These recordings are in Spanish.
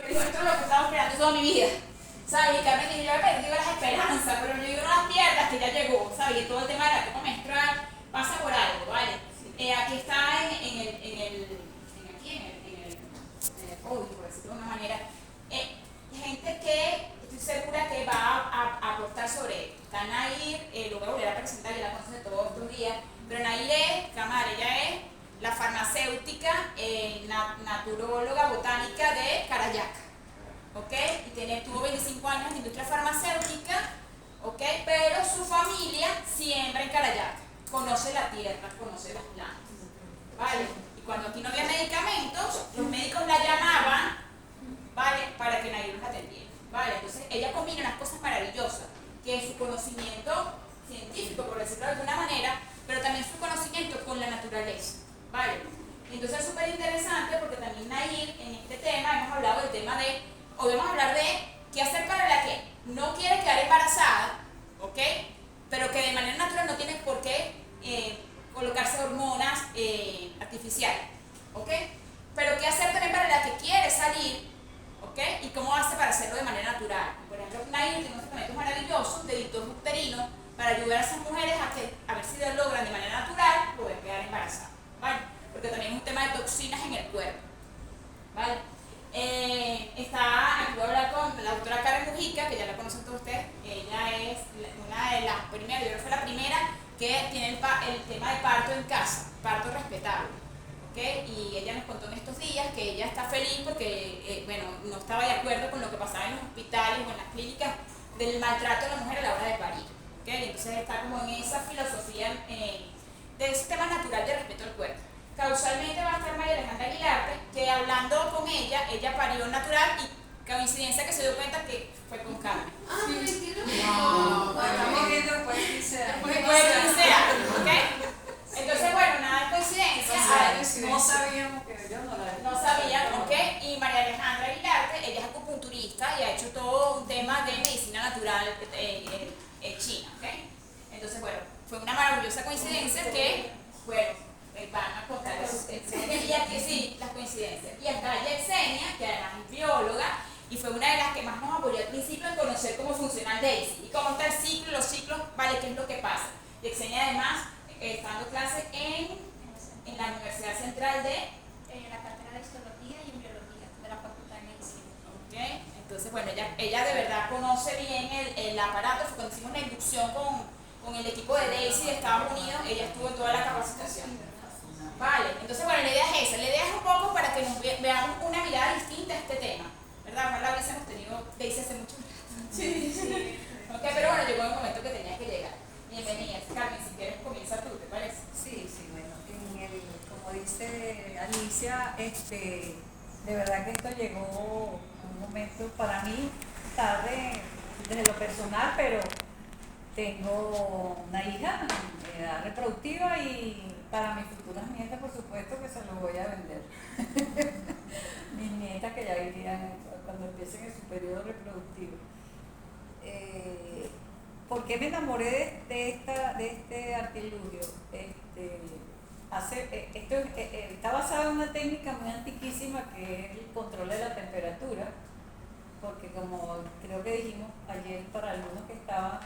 digo, esto es lo que estaba esperando toda mi vida. ¿Sabes? Y Carmen dijo, yo he perdido las esperanzas, pero no digo, no las pierdas, que ya llegó, ¿sabes? Y todo el tema de la etapa menstrual pasa por algo, ¿vale? Aquí está en el podio, por decirlo de una manera, gente que estoy segura que va a aportar sobre esto. Está Nair, lo voy a volver a presentar, ya la conocen todos estos días, pero Nair es, Camara, ella es la farmacéutica, naturóloga botánica de Carayaca. ¿Ok? Y tuvo 25 años en industria farmacéutica, ¿ok? Pero su familia siembra en Carayaca, conoce la tierra, conoce las plantas, ¿vale? Y cuando aquí no había medicamentos, los médicos la llamaban, ¿vale? Para que nadie los atendiera, ¿vale? Entonces ella combina unas cosas maravillosas, que es su conocimiento científico, por decirlo de alguna manera, pero también su conocimiento con la naturaleza, ¿vale? Entonces es súper interesante porque también Nair, en este tema, hemos hablado del tema de, o vamos a hablar de qué hacer para la que no quiere quedar embarazada, ¿ok? Pero que de manera natural no tiene por qué colocarse hormonas artificiales, ¿ok? Pero qué hacer también para la que quiere salir, ¿ok? Y cómo hace para hacerlo de manera natural. Por ejemplo, Nair tiene unos tratamientos maravillosos de dictós uterino para ayudar a esas mujeres a ver si logran de manera natural poder quedar embarazadas, ¿vale? Porque también es un tema de toxinas en el cuerpo, ¿vale? Aquí voy a hablar con la doctora Karen Mujica, que ya la conocen todos ustedes. Ella es una de las primeras, yo creo que fue la primera que tiene el tema de parto en casa, parto respetable, ¿okay? Y ella nos contó en estos días que ella está feliz porque bueno, no estaba de acuerdo con lo que pasaba en los hospitales o en las clínicas del maltrato de la mujer a la hora de parir, ¿okay? Entonces está como en esa filosofía de ese tema natural de respeto al cuerpo. Causalmente va a estar María Alejandra Aguilarte, que hablando con ella parió natural y coincidencia que se dio cuenta que fue con Carmen. Ah, sí. mentira. No, estamos viendo después de 15 años. Después de 15 años, ¿ok? Entonces, bueno, nada de coincidencia. No sabíamos que yo no sabían, ¿ok? Y María Alejandra Aguilarte, ella es acupunturista y ha hecho todo un tema de medicina natural en China, ¿ok? Entonces, bueno, fue una maravillosa coincidencia que, bueno, van a contar las coincidencias. Y aquí sí, las coincidencias. Y está Yexenia, que además es bióloga, y fue una de las que más nos apoyó al principio en conocer cómo funciona el DAISY y cómo está el ciclo, los ciclos, ¿vale? ¿Qué es lo que pasa? Yexenia además está dando clases en la Universidad Central de La cátedra de histología y embriología de la Facultad de Medicina. ¿Okay? Entonces, bueno, ella de verdad conoce bien el aparato. Cuando hicimos la inducción con el equipo de DAISY de Estados Unidos, ella estuvo en toda la capacitación. Vale, entonces bueno, la idea es esa. La idea es un poco para que nos veamos una mirada distinta a este tema, ¿verdad? Ojalá hubiésemos tenido DAISY hace mucho rato. Sí. Ok, pero bueno, llegó el momento que tenía que llegar. Bienvenida, Carmen, si quieres comienza tú, ¿te parece? Sí, bueno, como dice Alicia, de verdad que esto llegó un momento para mí tarde desde lo personal, pero tengo una hija en edad reproductiva y para mis futuras nietas, por supuesto, que se los voy a vender. Mis nietas que ya irían cuando empiecen en su periodo reproductivo. ¿Por qué me enamoré de este artilugio? Esto está basado en una técnica muy antiquísima que es el control de la temperatura, porque como creo que dijimos ayer para algunos que estaban,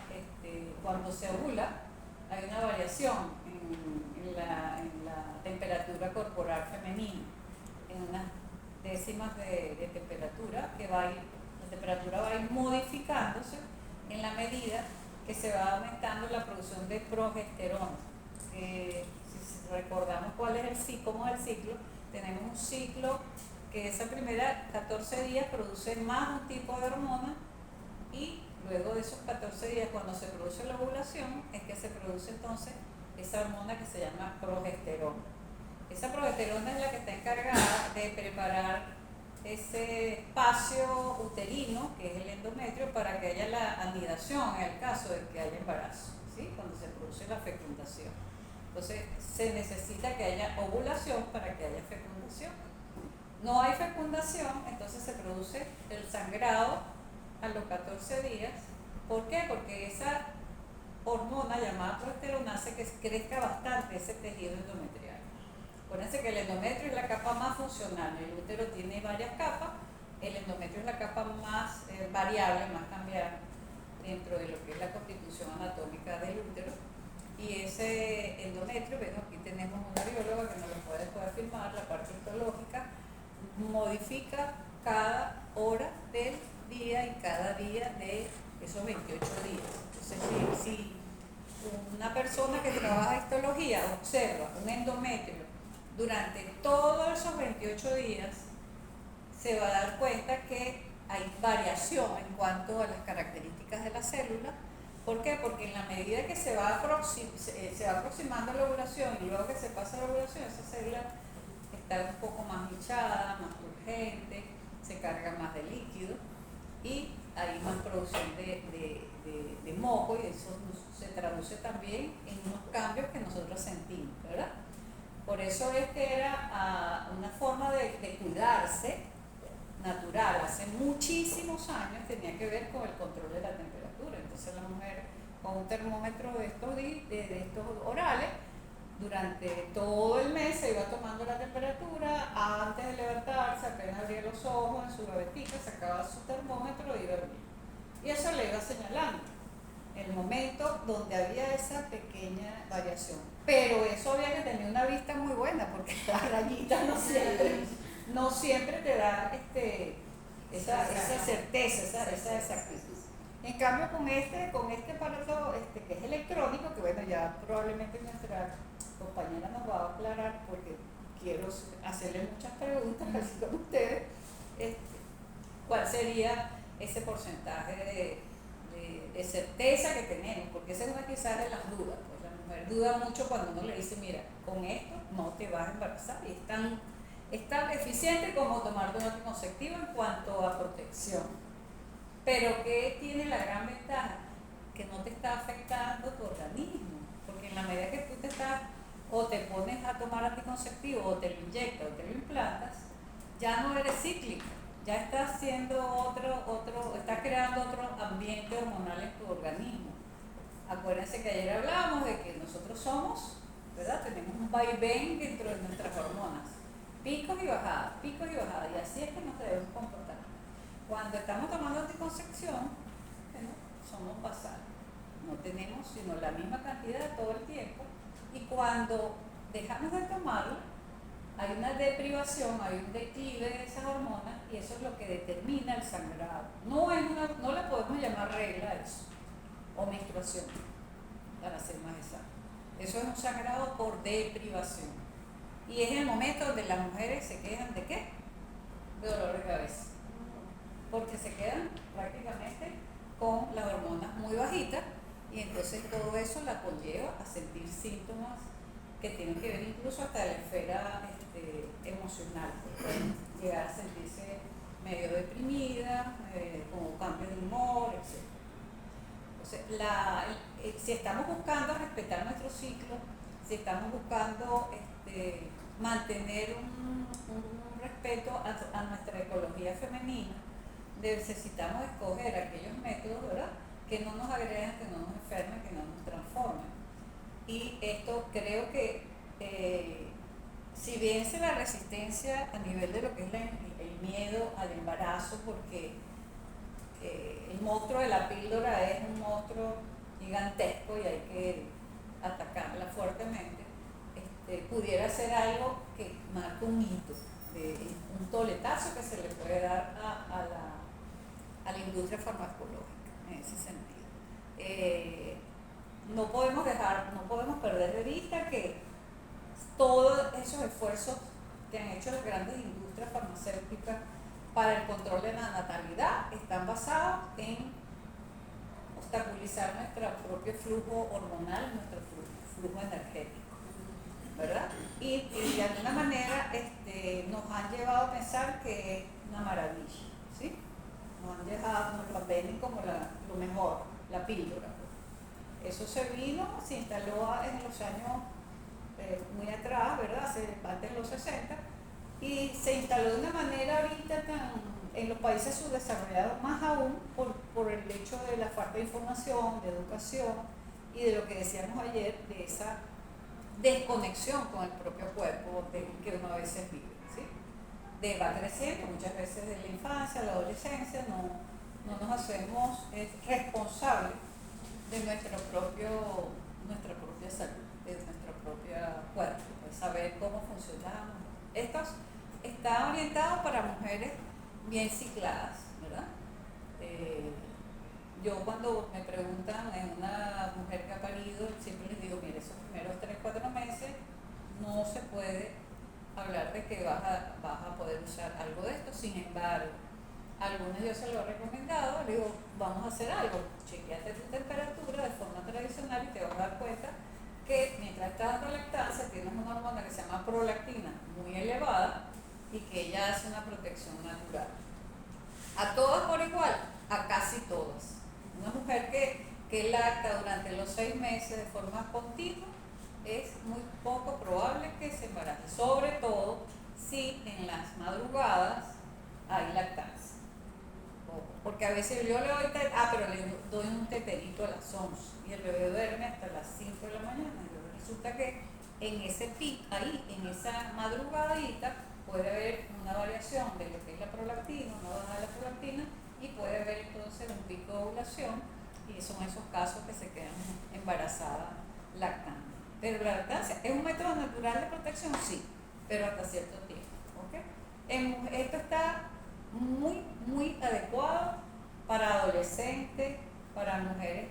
cuando se ovula hay una variación en la temperatura corporal femenina, en unas décimas de temperatura la temperatura va a ir modificándose en la medida que se va aumentando la producción de progesterona. Si recordamos cómo es el ciclo, tenemos un ciclo que esa primera 14 días produce más un tipo de hormona y luego de esos 14 días, cuando se produce la ovulación, es que se produce entonces esa hormona que se llama progesterona. Esa progesterona es la que está encargada de preparar ese espacio uterino, que es el endometrio, para que haya la anidación en el caso de que haya embarazo, ¿sí? Cuando se produce la fecundación. Entonces, se necesita que haya ovulación para que haya fecundación. No hay fecundación, entonces se produce el sangrado a los 14 días. ¿Por qué? Porque esa hormona llamada progesterona hace que crezca bastante ese tejido endometrial. Acuérdense que el endometrio es la capa más funcional, el útero tiene varias capas, el endometrio es la capa más variable, más cambiante dentro de lo que es la constitución anatómica del útero. Y ese endometrio, bueno, aquí tenemos una bióloga que nos lo puede afirmar, la parte histológica, modifica cada hora del día y cada día de esos 28 días. Entonces, si una persona que trabaja histología observa un endometrio durante todos esos 28 días, se va a dar cuenta que hay variación en cuanto a las características de la célula. ¿Por qué? Porque en la medida que se va aproximando la ovulación y luego que se pasa la ovulación, esa célula está un poco más hinchada, más urgente, se carga más de líquido y hay más producción de moco, y eso se traduce también en unos cambios que nosotros sentimos, ¿verdad? Por eso es que era una forma de cuidarse natural. Hace muchísimos años tenía que ver con el control de la temperatura. Entonces la mujer con un termómetro de estos orales, durante todo el mes se iba tomando la temperatura, antes de levantarse, apenas abría los ojos, en su gavetica sacaba su termómetro y iba a dormir. Y eso le iba señalando el momento donde había esa pequeña variación. Pero eso había que tener una vista muy buena, porque las rayitas no siempre te dan esa certeza, esa exactitud. En cambio, con este aparato que es electrónico, que bueno, ya probablemente nuestra compañera nos va a aclarar, porque quiero hacerle muchas preguntas, así como ustedes, ¿cuál sería ese porcentaje de certeza que tenemos? Porque esa es una quizás de las dudas. Pues la mujer duda mucho cuando uno le dice, mira, con esto no te vas a embarazar, y es tan eficiente como tomar un anticonceptivo en cuanto a protección. Pero que tiene la gran ventaja, que no te está afectando tu organismo, porque en la medida que tú o te pones a tomar anticonceptivo, o te lo inyectas, o te lo implantas, ya no eres cíclica, ya estás haciendo estás creando otro ambiente hormonal en tu organismo. Acuérdense que ayer hablábamos de que nosotros somos, ¿verdad? Tenemos un vaivén dentro de nuestras hormonas, picos y bajadas, y así es que nos debemos comportar. Cuando estamos tomando anticoncepción, somos basales, no tenemos sino la misma cantidad todo el tiempo, y cuando dejamos de tomarla, hay una deprivación, hay un declive de esas hormonas, y eso es lo que determina el sangrado. No le podemos llamar regla a eso, o menstruación, para ser más exacto. Eso es un sangrado por deprivación. Y es el momento donde las mujeres se quejan ¿de qué? De dolor de cabeza. Porque se quedan prácticamente con las hormonas muy bajitas, y entonces todo eso la conlleva a sentir síntomas que tienen que ver incluso hasta la esfera emocional. Pueden llegar a sentirse medio deprimida, con cambio de humor, etc. Entonces, si estamos buscando respetar nuestro ciclo, si estamos buscando mantener un respeto a nuestra ecología femenina, necesitamos escoger aquellos métodos, ¿verdad?, que no nos agregan, que no nos enfermen, que no nos transformen. Y esto creo que si vence la resistencia a nivel de lo que es el miedo al embarazo, porque el monstruo de la píldora es un monstruo gigantesco y hay que atacarla fuertemente, pudiera ser algo que marca un hito, un toletazo que se le puede dar a la industria farmacológica en ese sentido. No podemos perder de vista que todos esos esfuerzos que han hecho las grandes industrias farmacéuticas para el control de la natalidad están basados en obstaculizar nuestro propio flujo hormonal, nuestro flujo energético, ¿verdad? Y de alguna manera nos han llevado a pensar que es una maravilla, ¿sí? Nos lo venden como lo mejor, la píldora. Eso se instaló en los años muy atrás, ¿verdad? Antes de los 60, y se instaló de una manera ahorita en los países subdesarrollados, más aún por el hecho de la falta de información, de educación, y de lo que decíamos ayer, de esa desconexión con el propio cuerpo que uno a veces vive, ¿sí? va creciendo, muchas veces de la infancia, la adolescencia, no nos hacemos responsables de nuestra propia salud, de nuestro propio cuerpo, de saber cómo funcionamos. Esto está orientado para mujeres bien cicladas, ¿verdad? Yo cuando me preguntan en una mujer que ha parido, siempre les digo, mire, esos primeros 3-4 meses no se puede hablar de que vas a poder usar algo de esto. Sin embargo, a algunos yo se lo he recomendado, le digo, vamos a hacer algo, chequeate tu temperatura de forma tradicional y te vas a dar cuenta que mientras estás dando lactancia tienes una hormona que se llama prolactina muy elevada y que ella hace una protección natural. A todas por igual, a casi todas. Una mujer que lacta durante los 6 meses de forma continua es muy poco probable que se embarace, sobre todo si en las madrugadas hay lactancia. Porque a veces yo le doy pero le doy un teterito a las 11 y el bebé duerme hasta las 5 de la mañana. Y resulta que en ese pico, ahí, en esa madrugadita, puede haber una variación de lo que es la prolactina, una bajada de la prolactina, y puede haber entonces un pico de ovulación, y son esos casos que se quedan embarazadas lactando. Pero la lactancia es un método natural de protección, sí, pero hasta cierto tiempo. ¿Okay? Esto está muy adecuado para adolescentes, para mujeres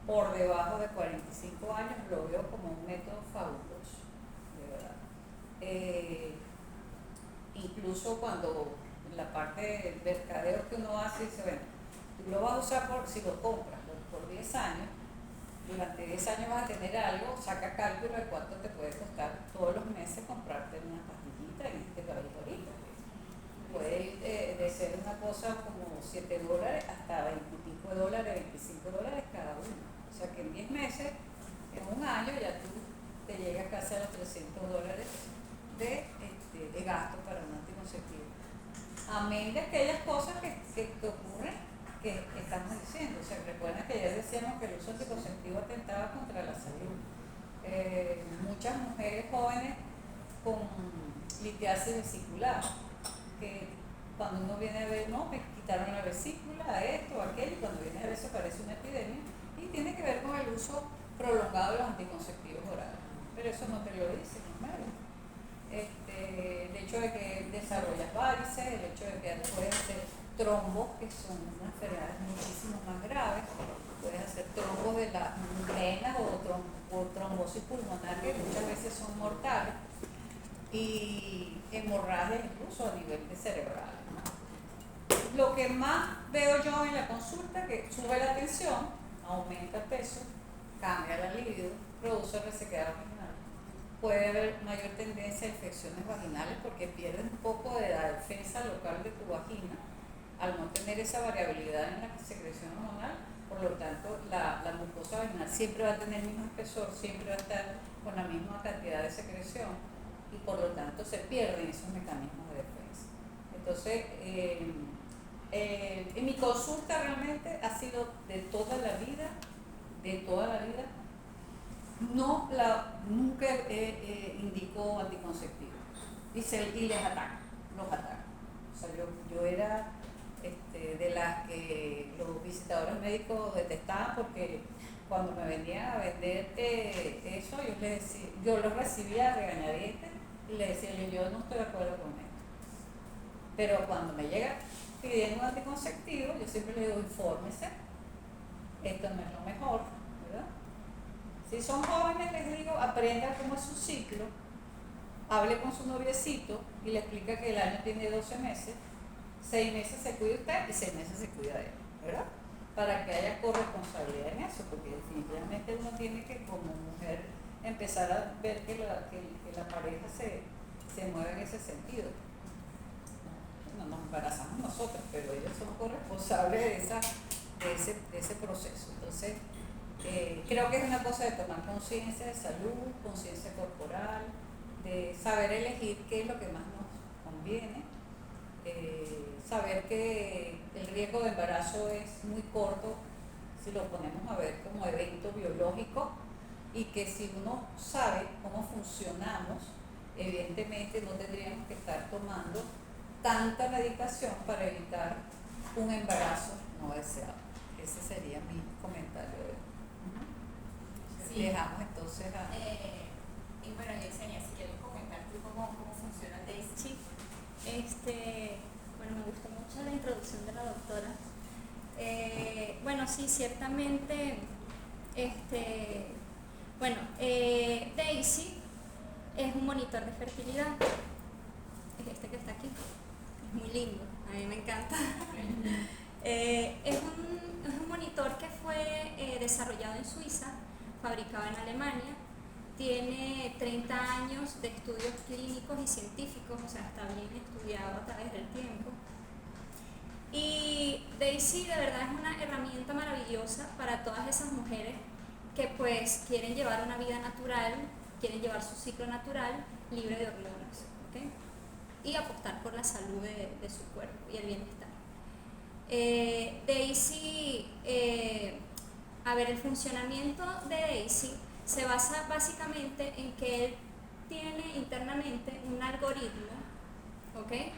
por debajo de 45 años, lo veo como un método fabuloso, de verdad. Incluso cuando en la parte del mercadeo que uno hace, dice, bueno, tú lo vas a usar si lo compras por 10 años, durante 10 años vas a tener algo, saca cálculo de cuánto te puede costar todos los meses comprarte una pastillita en este cabello ahorita. Puede ir de ser una cosa como $7 hasta $20 y pico, $25 cada uno. O sea que en 10 meses, en un año, ya tú te llegas casi a los $300 de gasto para un anticonceptivo. Amén de aquellas cosas que ocurren que estamos diciendo. O sea, recuerden que ya decíamos que el uso anticonceptivo atentaba contra la salud. Muchas mujeres jóvenes con litiasis vesicular, que cuando uno viene a ver, no, me quitaron la vesícula, esto, aquello, y cuando viene a ver se parece una epidemia, y tiene que ver con el uso prolongado de los anticonceptivos orales. Pero eso no te lo dice, ¿no? El hecho de que desarrollas varices, el hecho de que puedes hacer trombos, que son unas enfermedades muchísimo más graves, puedes hacer trombos de las venas o trombosis pulmonar, que muchas veces son mortales, y hemorragias incluso a nivel de cerebral, ¿no? Lo que más veo yo en la consulta, que sube la tensión, aumenta el peso, cambia la libido, produce resequedad vaginal. Puede haber mayor tendencia a infecciones vaginales porque pierdes un poco de la defensa local de tu vagina al no tener esa variabilidad en la secreción hormonal. Por lo tanto, la mucosa vaginal siempre va a tener el mismo espesor, siempre va a estar con la misma cantidad de secreción y por lo tanto se pierden esos mecanismos de defensa. Entonces, en mi consulta realmente ha sido de toda la vida, nunca indico anticonceptivos y les ataco, los ataco. O sea, yo era de las que los visitadores médicos detestaban porque cuando me venían a vender eso, yo los recibía a regañadientes y les decía, yo no estoy de acuerdo con esto. Pero cuando me llega pidiendo un anticonceptivo, yo siempre le digo, infórmese, esto no es lo mejor, ¿verdad? Si son jóvenes, les digo, aprenda cómo es su ciclo, hable con su noviecito y le explica que el año tiene 12 meses, 6 meses se cuida usted y 6 meses se cuida de él, ¿verdad? Para que haya corresponsabilidad en eso, porque definitivamente uno tiene que, como mujer, empezar a ver que la pareja se mueve en ese sentido. No nos embarazamos nosotros, pero ellos son corresponsables de ese proceso. Entonces, creo que es una cosa de tomar conciencia de salud, conciencia corporal, de saber elegir qué es lo que más nos conviene, saber que el riesgo de embarazo es muy corto si lo ponemos a ver como evento biológico y que si uno sabe cómo funcionamos, evidentemente no tendríamos que estar tomando tanta medicación para evitar un embarazo no deseado. Ese sería mi comentario de hoy. Sí. Dejamos entonces a... y bueno, Yesenia, si quieres comentar tú cómo funciona el DAISY. Sí, bueno, me gustó mucho la introducción de la doctora. Bueno, sí, ciertamente, DAISY es un monitor de fertilidad. Es este que está aquí, es muy lindo, a mí me encanta. Es un monitor que fue desarrollado en Suiza, fabricado en Alemania. Tiene 30 años de estudios clínicos y científicos, o sea, está bien estudiado a través del tiempo. Y DAISY de verdad es una herramienta maravillosa para todas esas mujeres que pues quieren llevar una vida natural, quieren llevar su ciclo natural libre de hormonas, ¿okay? Y apostar por la salud de su cuerpo y el bienestar. DAISY, el funcionamiento de DAISY se basa básicamente en que él tiene internamente un algoritmo, ¿okay?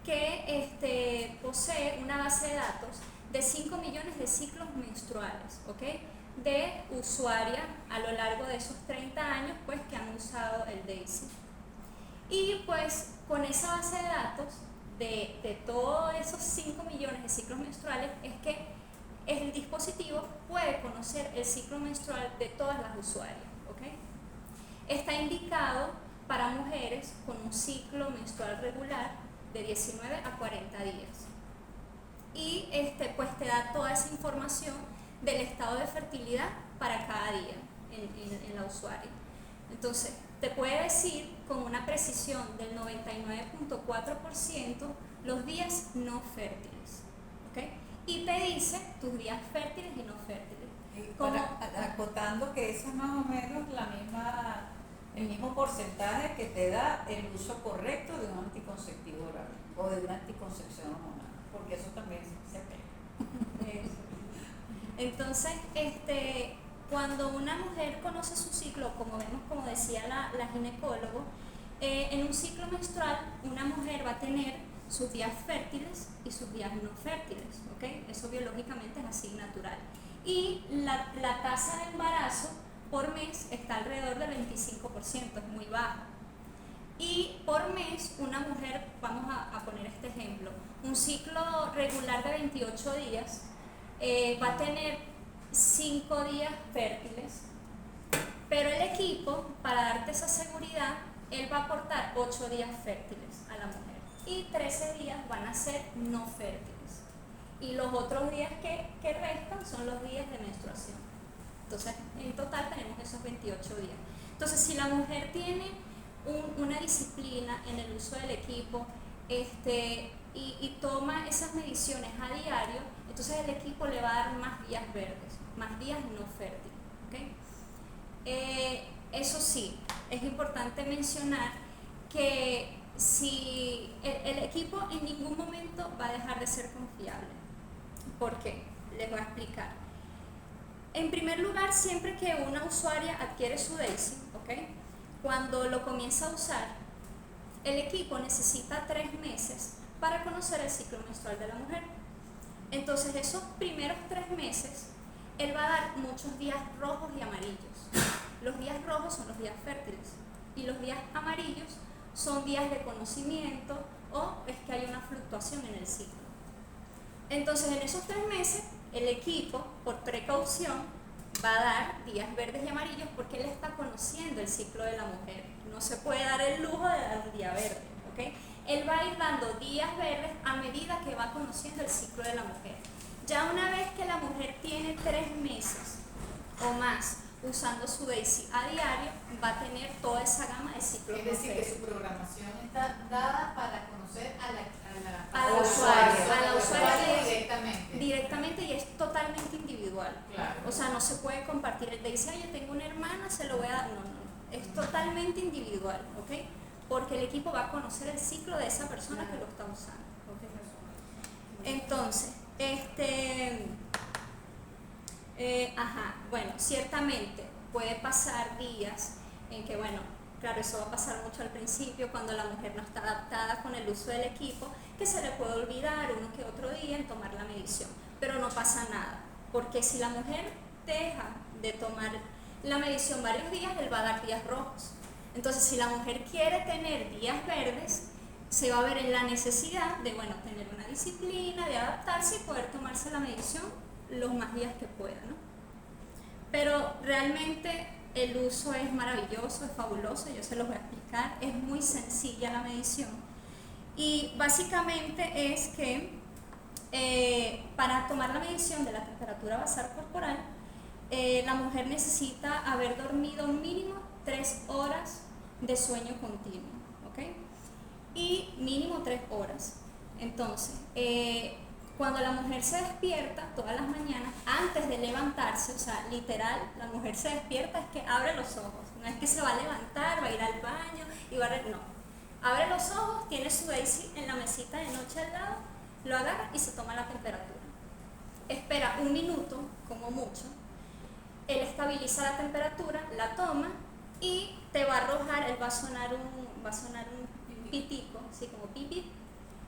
Que posee una base de datos de 5 millones de ciclos menstruales, ¿okay? De usuarias a lo largo de esos 30 años pues, que han usado el DAISY. Y pues con esa base de datos de todos esos 5 millones de ciclos menstruales es que el dispositivo puede conocer el ciclo menstrual de todas las usuarias, ¿okay? Está indicado para mujeres con un ciclo menstrual regular de 19 a 40 días. Y pues te da toda esa información del estado de fertilidad para cada día en la usuaria. Entonces, te puede decir con una precisión del 99.4% los días no fértiles, ¿okay? Y te dice tus días fértiles y no fértiles. Acotando que eso es más o menos el mismo porcentaje que te da el uso correcto de un anticonceptivo oral o de una anticoncepción hormonal, porque eso también se pega. Entonces, cuando una mujer conoce su ciclo, como vemos, como decía la ginecólogo, en un ciclo menstrual una mujer va a tener sus días fértiles y sus días no fértiles, ¿okay? Eso biológicamente es así natural. Y la tasa de embarazo por mes está alrededor del 25%, es muy baja. Y por mes una mujer, vamos a poner este ejemplo, un ciclo regular de 28 días va a tener 5 días fértiles, pero el equipo, para darte esa seguridad, él va a aportar 8 días fértiles a la mujer y 13 días van a ser no fértiles. Y los otros días que restan son los días de menstruación. Entonces, en total tenemos esos 28 días. Entonces, si la mujer tiene una disciplina en el uso del equipo y toma esas mediciones a diario, entonces el equipo le va a dar más días verdes, más días no fértiles, ¿okay? Eso sí, es importante mencionar que si el equipo en ningún momento va a dejar de ser confiable. ¿Por qué? Les voy a explicar. En primer lugar, siempre que una usuaria adquiere su DAISY, ¿okay? Cuando lo comienza a usar, el equipo necesita 3 meses para conocer el ciclo menstrual de la mujer. Entonces, esos primeros 3 meses, él va a dar muchos días rojos y amarillos. Los días rojos son los días fértiles y los días amarillos son días de conocimiento o es que hay una fluctuación en el ciclo. Entonces, en esos 3 meses, el equipo, por precaución, va a dar días verdes y amarillos porque él está conociendo el ciclo de la mujer. No se puede dar el lujo de dar un día verde, ¿okay? Él va a ir dando días verdes a medida que va conociendo el ciclo de la mujer. Ya una vez que la mujer tiene 3 meses o más usando su DAISY a diario, va a tener toda esa gama de ciclos. Es decir, que su programación está dada para conocer a la usuaria directamente y es totalmente individual. Claro. O sea, no se puede compartir el DAISY, yo tengo una hermana, se lo voy a dar. No, es totalmente individual, ¿ok? Porque el equipo va a conocer el ciclo de esa persona que lo está usando, ¿okay? Entonces, bueno, ciertamente puede pasar días en que, bueno, claro, eso va a pasar mucho al principio cuando la mujer no está adaptada con el uso del equipo, que se le puede olvidar uno que otro día en tomar la medición, pero no pasa nada, porque si la mujer deja de tomar la medición varios días, él va a dar días rojos. Entonces, si la mujer quiere tener días verdes, se va a ver en la necesidad de, bueno, tener una disciplina, de adaptarse y poder tomarse la medición los más días que pueda, ¿no? Pero realmente el uso es maravilloso, es fabuloso, yo se los voy a explicar, es muy sencilla la medición y básicamente es que para tomar la medición de la temperatura basal corporal, la mujer necesita haber dormido mínimo 3 horas de sueño continuo, ¿ok? Y mínimo 3 horas. Entonces, cuando la mujer se despierta todas las mañanas, antes de levantarse, o sea, literal, la mujer se despierta es que abre los ojos, no es que se va a levantar, va a ir al baño y va a... no, abre los ojos, tiene su Daisy en la mesita de noche al lado, lo agarra y se toma la temperatura. Espera 1 minuto, como mucho, él estabiliza la temperatura, la toma y te va a arrojar, él va a sonar un pitico, así como pipi,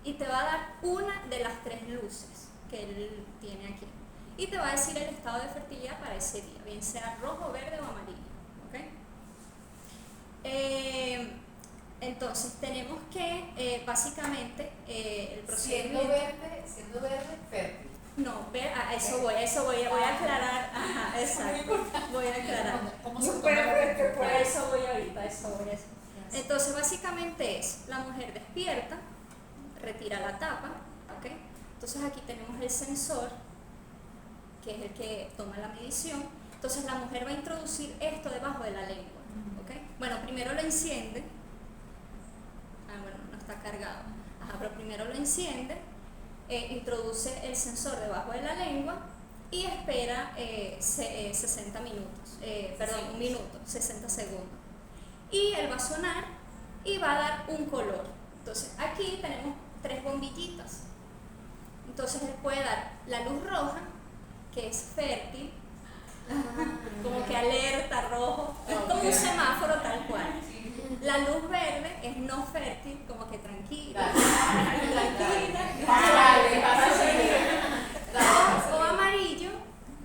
y te va a dar una de las 3 luces que él tiene aquí y te va a decir el estado de fertilidad para ese día, bien sea rojo, verde o amarillo, ¿ok? Entonces tenemos que básicamente el procedimiento... Siendo verde, fértil. No, a eso voy a aclarar, ajá, exacto, voy a aclarar. ¿Cómo se toma la temperatura? A eso voy ahorita, a eso voy. Entonces básicamente es, la mujer despierta, retira la tapa, ¿ok? Entonces aquí tenemos el sensor, que es el que toma la medición. Entonces la mujer va a introducir esto debajo de la lengua, ¿ok? Bueno, primero lo enciende. Bueno, no está cargado. Ajá, pero primero lo enciende, introduce el sensor debajo de la lengua y espera 60 minutos, perdón, 1 minuto, 60 segundos. Y él va a sonar y va a dar un color. Entonces aquí tenemos 3 bombillitas. Entonces él puede dar la luz roja, que es fértil, como que alerta, rojo, es como un semáforo tal cual. La luz verde es no fértil, como que tranquila, o amarillo,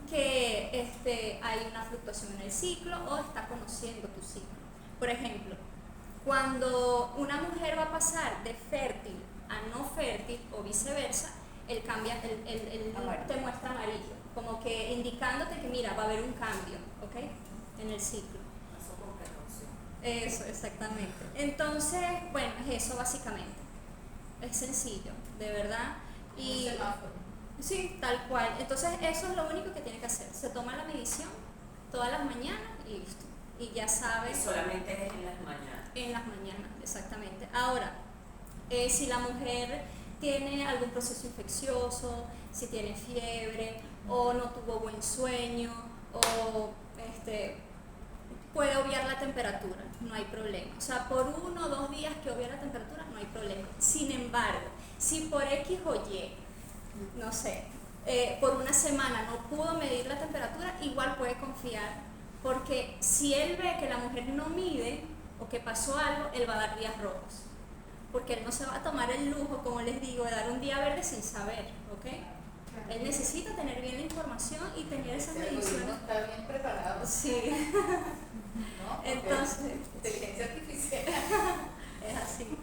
que hay una fluctuación en el ciclo o está conociendo tu ciclo. Por ejemplo, cuando una mujer va a pasar de fértil a no fértil o viceversa, él cambia, te muestra amarillo, como que indicándote que mira, va a haber un cambio, ¿ok? En el ciclo. Eso, exactamente. Entonces, bueno, es eso básicamente. Es sencillo, de verdad. Y sí, tal cual. Entonces, eso es lo único que tiene que hacer. Se toma la medición todas las mañanas y listo. Y ya sabe. Solamente es en las mañanas. En las mañanas, exactamente. Ahora, si la mujer tiene algún proceso infeccioso, si tiene fiebre o no tuvo buen sueño o puede obviar la temperatura, no hay problema. O sea, por 1 o 2 días que obvia la temperatura, no hay problema. Sin embargo, si por X o Y, no sé, por 1 semana no pudo medir la temperatura, igual puede confiar, porque si él ve que la mujer no mide o que pasó algo, él va a dar días rojos. Porque él no se va a tomar el lujo, como les digo, de dar un día verde sin saber, ¿ok? Él necesita tener bien la información y tener esas mediciones. Está bien preparado. Sí. ¿No? Entonces, Inteligencia artificial. es así.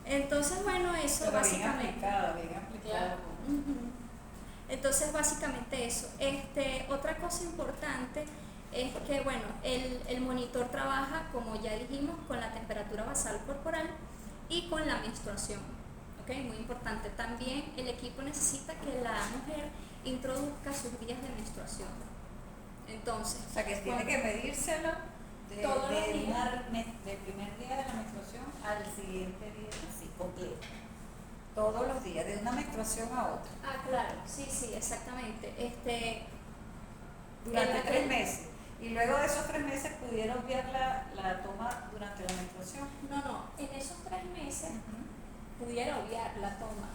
Entonces, bueno, eso Pero básicamente. bien aplicado. Ujú. Entonces, básicamente eso. Otra cosa importante es que, bueno, el monitor trabaja, como ya dijimos, con la temperatura basal corporal y con la menstruación. ¿Ok? Muy importante. También el equipo necesita que la mujer introduzca sus días de menstruación. Entonces, O sea, que tiene que medírselo todos los días. del primer día de la menstruación al siguiente día, así, completo. Todos los días, de una menstruación a otra. Ah, claro, sí, exactamente. Durante 3 meses. Y luego de esos 3 meses pudiera obviar la toma durante la menstruación. No, en esos 3 meses pudiera obviar la toma,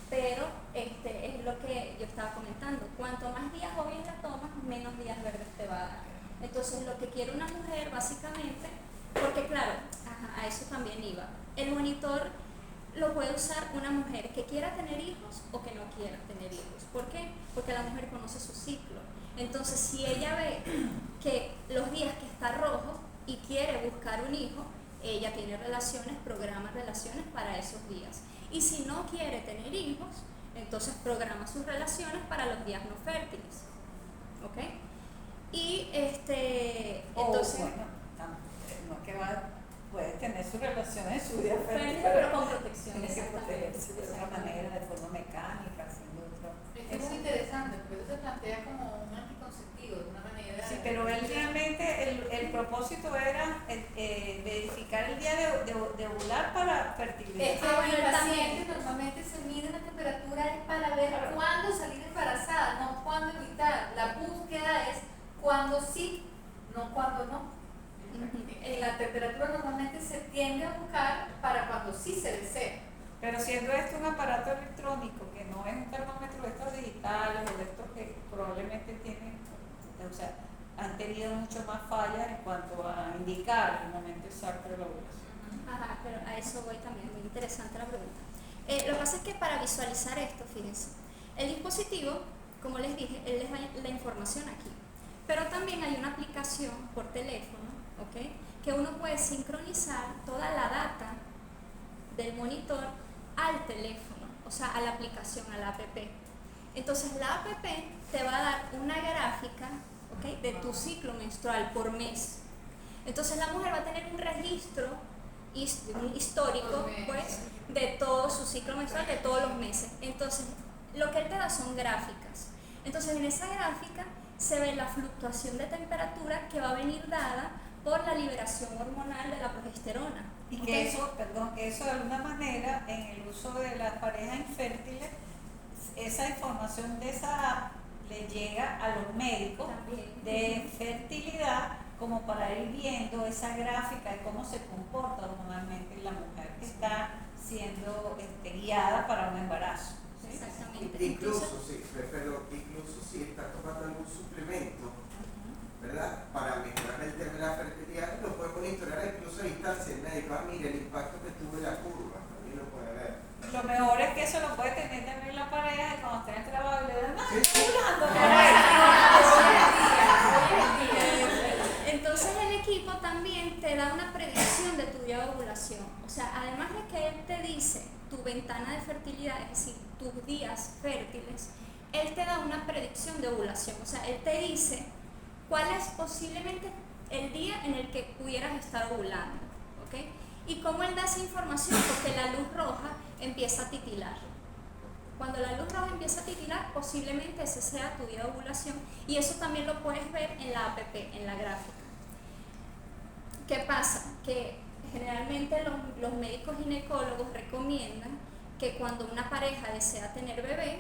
pero es lo que yo estaba comentando, cuanto más días obvies la toma, menos días verdes te va a dar. Entonces lo que quiere una mujer básicamente, porque claro, también iba. El monitor lo puede usar una mujer que quiera tener hijos o que no quiera tener hijos. ¿Por qué? Porque la mujer conoce su ciclo. Entonces, si ella ve que los días que está rojo y quiere buscar un hijo, ella tiene relaciones, programa relaciones para esos días. Y si no quiere tener hijos, entonces programa sus relaciones para los días no fértiles. ¿Ok? Y entonces, bueno, no es que puede tener sus relaciones en su día feliz, pero con protección. tiene que Exactamente. protegerse de otra manera, de forma mecánica, haciendo otro. Es muy interesante, porque eso se plantea como un anticonceptivo, de una manera. Sí, pero él realmente, el propósito era verificar el día de ovular para fertilidad. Es que bueno, el él paciente normalmente se mide la temperatura es para ver cuándo salir embarazada, no cuándo evitar. La búsqueda es cuándo sí, no cuándo no. La temperatura normalmente se tiende a buscar para cuando sí se desea. Pero siendo esto un aparato electrónico, que no es un termómetro de estos digitales o de estos que probablemente tienen, o sea, han tenido mucho más fallas en cuanto a indicar el momento exacto de la ovulación. Ajá, pero a eso voy también, muy interesante la pregunta. Lo que pasa es que para visualizar esto, fíjense, el dispositivo, como les dije, él les da la información aquí, pero también hay una aplicación por teléfono, ¿ok?, que uno puede sincronizar toda la data del monitor al teléfono, o sea, a la aplicación, a la app. Entonces la app te va a dar una gráfica, ¿ok?, de tu ciclo menstrual por mes. Entonces la mujer va a tener un registro histórico, pues, de todo su ciclo menstrual, de todos los meses. Entonces lo que él te da son gráficas. Entonces en esa gráfica se ve la fluctuación de temperatura que va a venir dada por la liberación hormonal de la progesterona. Y que eso de alguna manera, en el uso de las parejas infértiles, esa información de esa app le llega a los médicos También. de fertilidad, como para ir viendo esa gráfica de cómo se comporta hormonalmente la mujer que está siendo guiada para un embarazo. ¿Sí? Exactamente. Incluso si está tomando algún suplemento, ¿verdad?, para mejorar el tema de la fertilidad, lo puede monitorear incluso a distancia. El médico, mire el impacto que tuvo en la curva, también lo puede ver. Lo mejor es que eso lo puede tener también la pareja, y cuando esté en el trabajo y le dan, Sí. estoy hablando. Entonces el equipo también te da una predicción de tu día de ovulación. O sea, además de que él te dice tu ventana de fertilidad, es decir, tus días fértiles, él te da una predicción de ovulación. O sea, él te dice cuál es posiblemente el día en el que pudieras estar ovulando, ¿ok? ¿Y cómo él da esa información? Porque la luz roja empieza a titilar. Cuando la luz roja empieza a titilar, posiblemente ese sea tu día de ovulación, y eso también lo puedes ver en la app, en la gráfica. ¿Qué pasa? Que generalmente los médicos ginecólogos recomiendan que cuando una pareja desea tener bebé,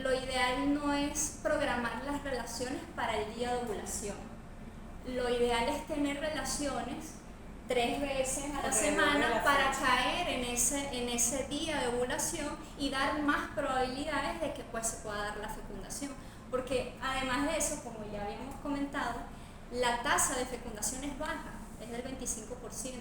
lo ideal no es programar las relaciones para el día de ovulación. Lo ideal es tener relaciones 3 veces a la semana para caer en ese día de ovulación y dar más probabilidades de que pues se pueda dar la fecundación. Porque además de eso, como ya habíamos comentado, la tasa de fecundación es baja, es del 25%.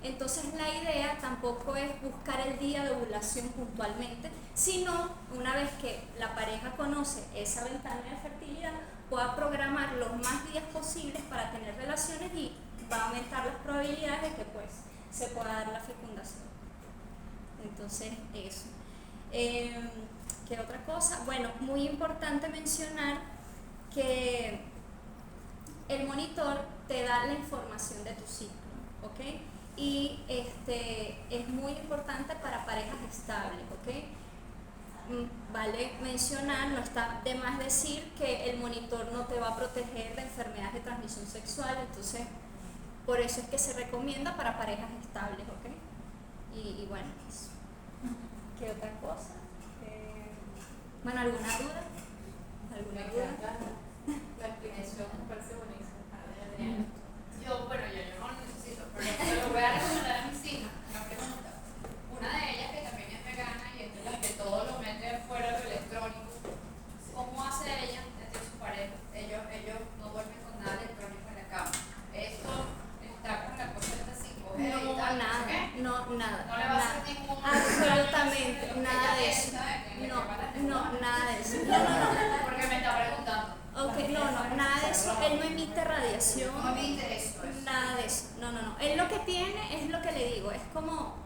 Entonces la idea tampoco es buscar el día de ovulación puntualmente, sino una vez que la pareja conoce esa ventana de fertilidad, pueda programar los más días posibles para tener relaciones y va a aumentar las probabilidades de que pues se pueda dar la fecundación. Entonces eso. ¿Qué otra cosa? Bueno, muy importante mencionar que el monitor te da la información de tu ciclo, ¿ok? Y es muy importante para parejas estables, ¿ok? Vale mencionar, no está de más decir que el monitor no te va a proteger de enfermedades de transmisión sexual, entonces por eso es que se recomienda para parejas estables, ¿ok? Y bueno, eso. ¿Qué otra cosa? Bueno, ¿alguna duda? ¿Alguna duda? La explicación me parece buenísima. Yo no lo necesito, pero se lo voy a recomendar a mis hijas. Una pregunta. Una de ellas, que también es vegana y es de las que todo lo mete fuera de lo electrónico, ¿cómo hace ella desde su pareja? Ellos no duermen con nada electrónico en la cama. Esto está con la cosa de esta 5G y tal. Porque me está preguntando. Ok, no, nada de eso. Él no emite radiación. No me interesa eso. Nada de eso. No. Él lo que tiene es lo que le digo. Es como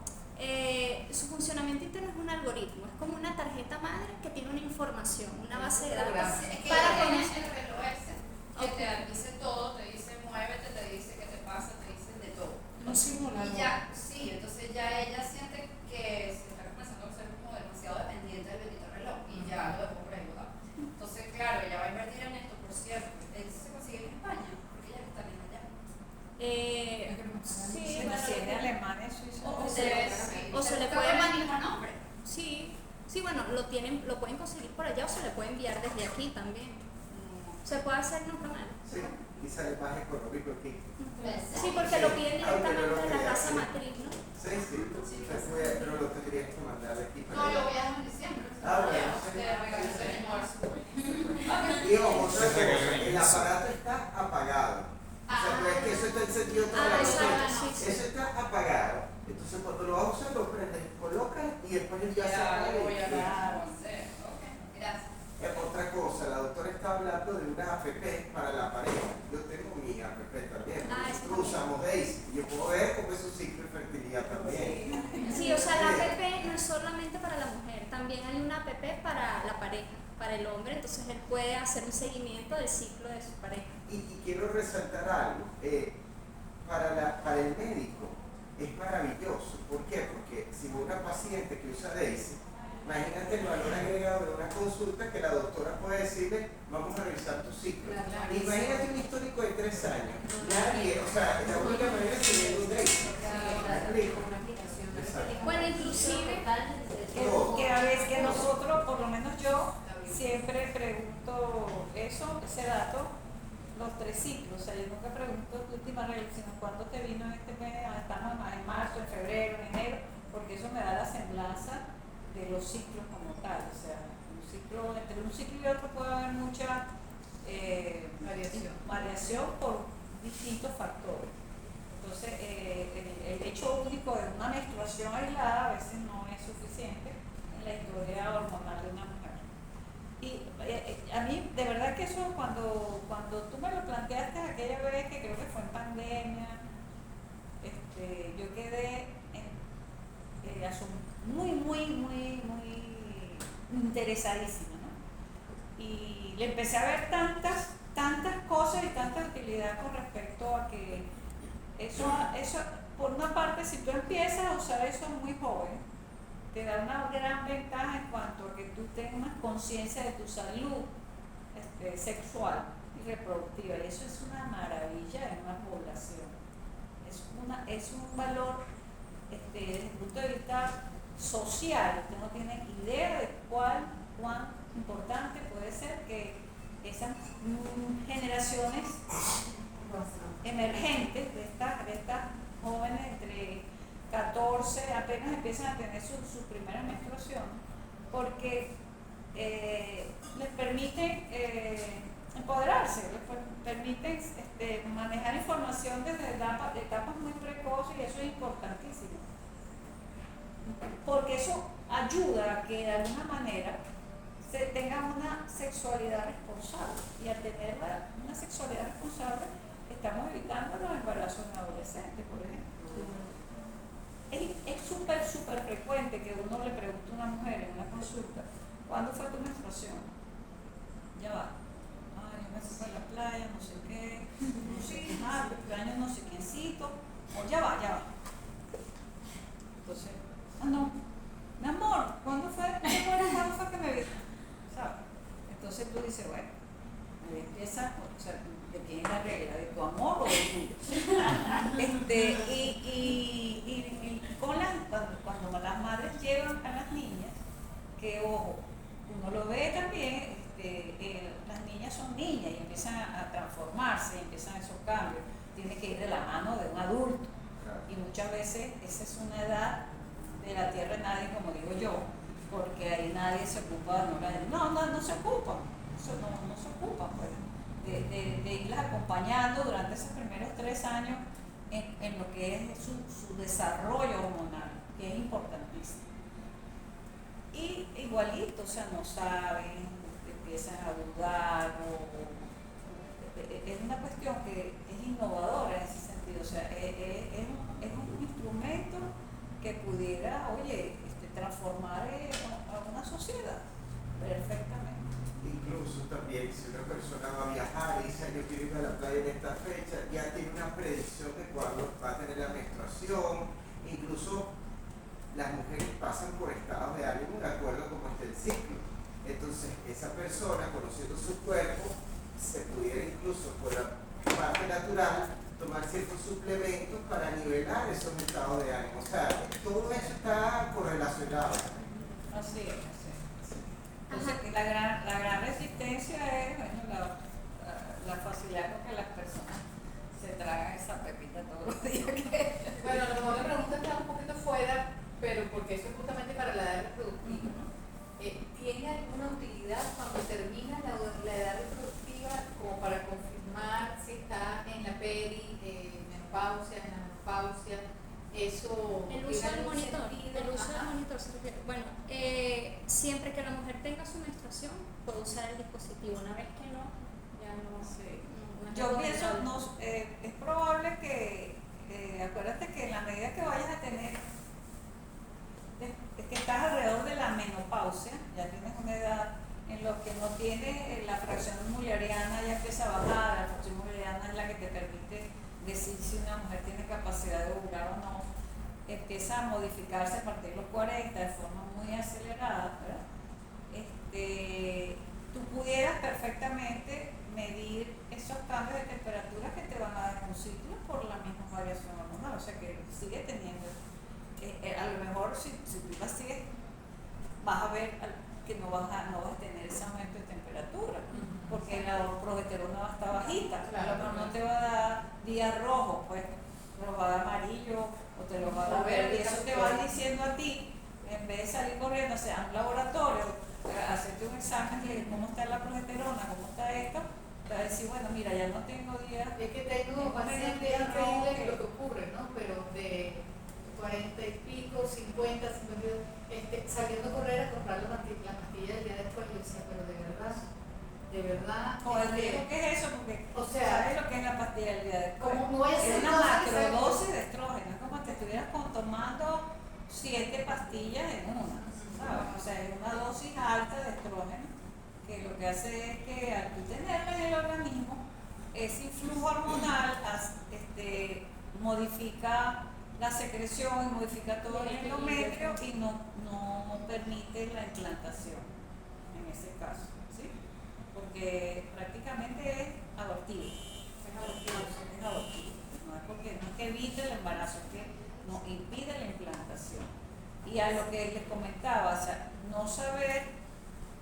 su funcionamiento interno es un algoritmo. Es como una tarjeta madre que tiene una información, una base de datos. Es que Para ella tiene conocer. el reloj ese que te dice todo, te dice muévete, te dice qué te pasa, te dice de todo. Un simulador. Y ya, sí, entonces ya ella siente que se está comenzando a ser como demasiado dependiente del bendito reloj y ya lo dejó por ahí, ¿verdad? Entonces, claro, ella va a invertir en esto, por cierto. Él se consigue en España, porque ella está bien allá. Sí, Si bueno, es de Alemania, Suiza. o se le puede mandar el mandar. mismo nombre. Sí, bueno, lo pueden conseguir por allá o se le puede enviar desde aquí también. Se puede hacer normal. Sí, y sale más económico aquí. Sí, porque lo piden Ah, pero directamente lo de la que casa hace- matriz, ¿no? Sí, pero lo tendrías que mandar de aquí para No, yo allá. viajo en diciembre. Ah, bueno. Te regreso en marzo. Y ojo, otra cosa, el aparato está apagado. O sea, no es que eso está encendido toda la exacto, noche. sí. Eso está apagado. Entonces cuando lo vas a usar, lo prendes, colocas y después ya se apaga. Ya, lo voy a y- hacer. Ok, gracias. Otra cosa, la doctora está hablando de una APP para la pareja. Yo tengo mi APP también. Eso Nosotros usamos Daisy. Yo puedo ver cómo es su ciclo de fertilidad también. Sí, o sea, la app no es solamente para la mujer, también hay una app para la pareja, para el hombre, entonces él puede hacer un seguimiento del ciclo de su pareja. Y quiero resaltar algo. Para el médico es maravilloso. ¿Por qué? Porque si una paciente que usa Daisy, imagínate el valor agregado de una consulta que la doctora puede decirle, vamos a revisar tu ciclo. Imagínate un histórico de 3 años. Nadie, o sea, la única manera es tener un Daisy. Exacto. Bueno, inclusive, Que a veces que nosotros, por lo menos yo, siempre pregunto ese dato, los 3 ciclos. O sea, yo nunca pregunto tu última regla, sino cuándo te vino este mes, estamos en marzo, en febrero, en enero, porque eso me da la semblanza de los ciclos como tal. O sea, entre un ciclo y otro puede haber mucha variación por distintos factores. Entonces, el hecho único de una menstruación aislada a veces no es suficiente en la historia hormonal de una mujer. Y a mí, de verdad que eso, cuando tú me lo planteaste aquella vez, que creo que fue en pandemia, yo quedé muy interesadísima, ¿no? Y le empecé a ver tantas cosas y tanta utilidad con respecto a que eso, por una parte, si tú empiezas a usar eso muy joven, te da una gran ventaja en cuanto a que tú tengas conciencia de tu salud sexual y reproductiva, y eso es una maravilla en una población. Es un valor desde el punto de vista social. Usted no tiene idea de cuán importante puede ser que esas generaciones emergentes de estas jóvenes entre 14 apenas empiezan a tener sus primeras menstruaciones, porque les permite empoderarse, les permite manejar información desde etapas muy precoces, y eso es importantísimo, porque eso ayuda a que de alguna manera se tenga una sexualidad responsable, y al tener una sexualidad responsable estamos evitando los embarazos en adolescentes, por ejemplo. Es súper frecuente que uno le pregunte a una mujer en una consulta, ¿cuándo fue tu menstruación? Ya va. Yo me fui a la playa, no sé qué, no sé qué más, cumpleaños no sé quiéncito, o ya va. Entonces, no, mi amor, ¿cuándo fue que me viste? ¿Sabes? Entonces tú dices, bueno, ahí empieza, o sea, ¿de quién es la regla? ¿De tu amor o de tuyo? Y cuando las madres llevan a las niñas, que ojo, uno lo ve también, las niñas son niñas y empiezan a transformarse, y empiezan esos cambios, tiene que ir de la mano de un adulto, y muchas veces esa es una edad de la tierra de nadie, como digo yo, porque ahí nadie se ocupa, no se ocupa, no se ocupa, pues, de irlas acompañando durante esos primeros 3 años en lo que es su desarrollo hormonal, que es importantísimo. Y igualito, o sea, no saben, una cuestión que es innovadora en ese sentido, o sea, es un instrumento que pudiera, oye, transformar a una sociedad perfectamente. Incluso también si una persona va a viajar y dice yo quiero ir a la playa en esta fecha, ya tiene una predicción de cuándo va a tener la menstruación. Incluso las mujeres pasan por estados de ánimo de acuerdo a cómo está el ciclo. Entonces esa persona, conociendo su cuerpo, se pudiera incluso por la parte natural tomar ciertos suplementos para nivelar esos estados de ánimo. O sea, todo eso está correlacionado. Así es, así es. Entonces, que la gran resistencia es, bueno, la facilidad con que las personas se tragan esa pepita todos los días que... Bueno, a lo mejor la pregunta está un poquito fuera, pero porque eso es justamente para la edad reproductiva. ¿Tiene alguna utilidad cuando termina la edad reproductiva como para confirmar si está en la menopausia, en la menopausia? Eso El uso del monitor, sentido? el uso del Ajá. monitor se refiere. Bueno, siempre que la mujer tenga su menstruación, puede usar el dispositivo. Una vez que no, ya no. Sí. no es Yo pienso, recomendable. es probable que, acuérdate que en la medida que vayas a tener, es que estás alrededor de la menopausia, ya tienes una edad en lo que no tiene la fracción mulleriana, ya empieza a bajar, la fracción mulleriana es la que te permite decir si una mujer tiene capacidad de ovular o no, empieza a modificarse a partir de los 40 de forma muy acelerada, ¿verdad? Tú pudieras perfectamente medir esos cambios de temperatura que te van a dar en un ciclo por la misma variación hormonal, o sea que sigue teniendo, a lo mejor si tú la sigues, vas a ver que no vas a tener ese aumento de temperatura, porque la progesterona va a estar bajita, Claro, a lo mejor no te va a dar días rojos, pues te lo va a dar amarillo o te lo va a dar verde, y eso te va diciendo a ti, en vez de salir corriendo, o sea, a un laboratorio, hacerte un examen de cómo está la progesterona, cómo está esto, te va a decir, bueno, mira, ya no tengo días. Es que tengo pacientes increíbles lo que ocurre, ¿no? Pero de 40 y pico, 50, 52, saliendo a correr a comprar la pastilla del día después, yo decía, pero de verdad. O el riesgo que es eso, porque o sea, ¿sabes lo que es la pastilla del día después? ¿cómo no voy a hacer Es una cosas que saben? macrodosis de estrógeno, es como si estuvieras tomando 7 pastillas en una, ¿sabes? O sea, es una dosis alta de estrógeno, que lo que hace es que al tú tenerla en el organismo, ese influjo hormonal modifica la secreción y modifica todo el endometrio y no permite la implantación en ese caso, ¿sí? Porque prácticamente es abortivo. Es abortivo. No es que evite el embarazo, es que no impide la implantación. Y a lo que les comentaba, o sea, no saber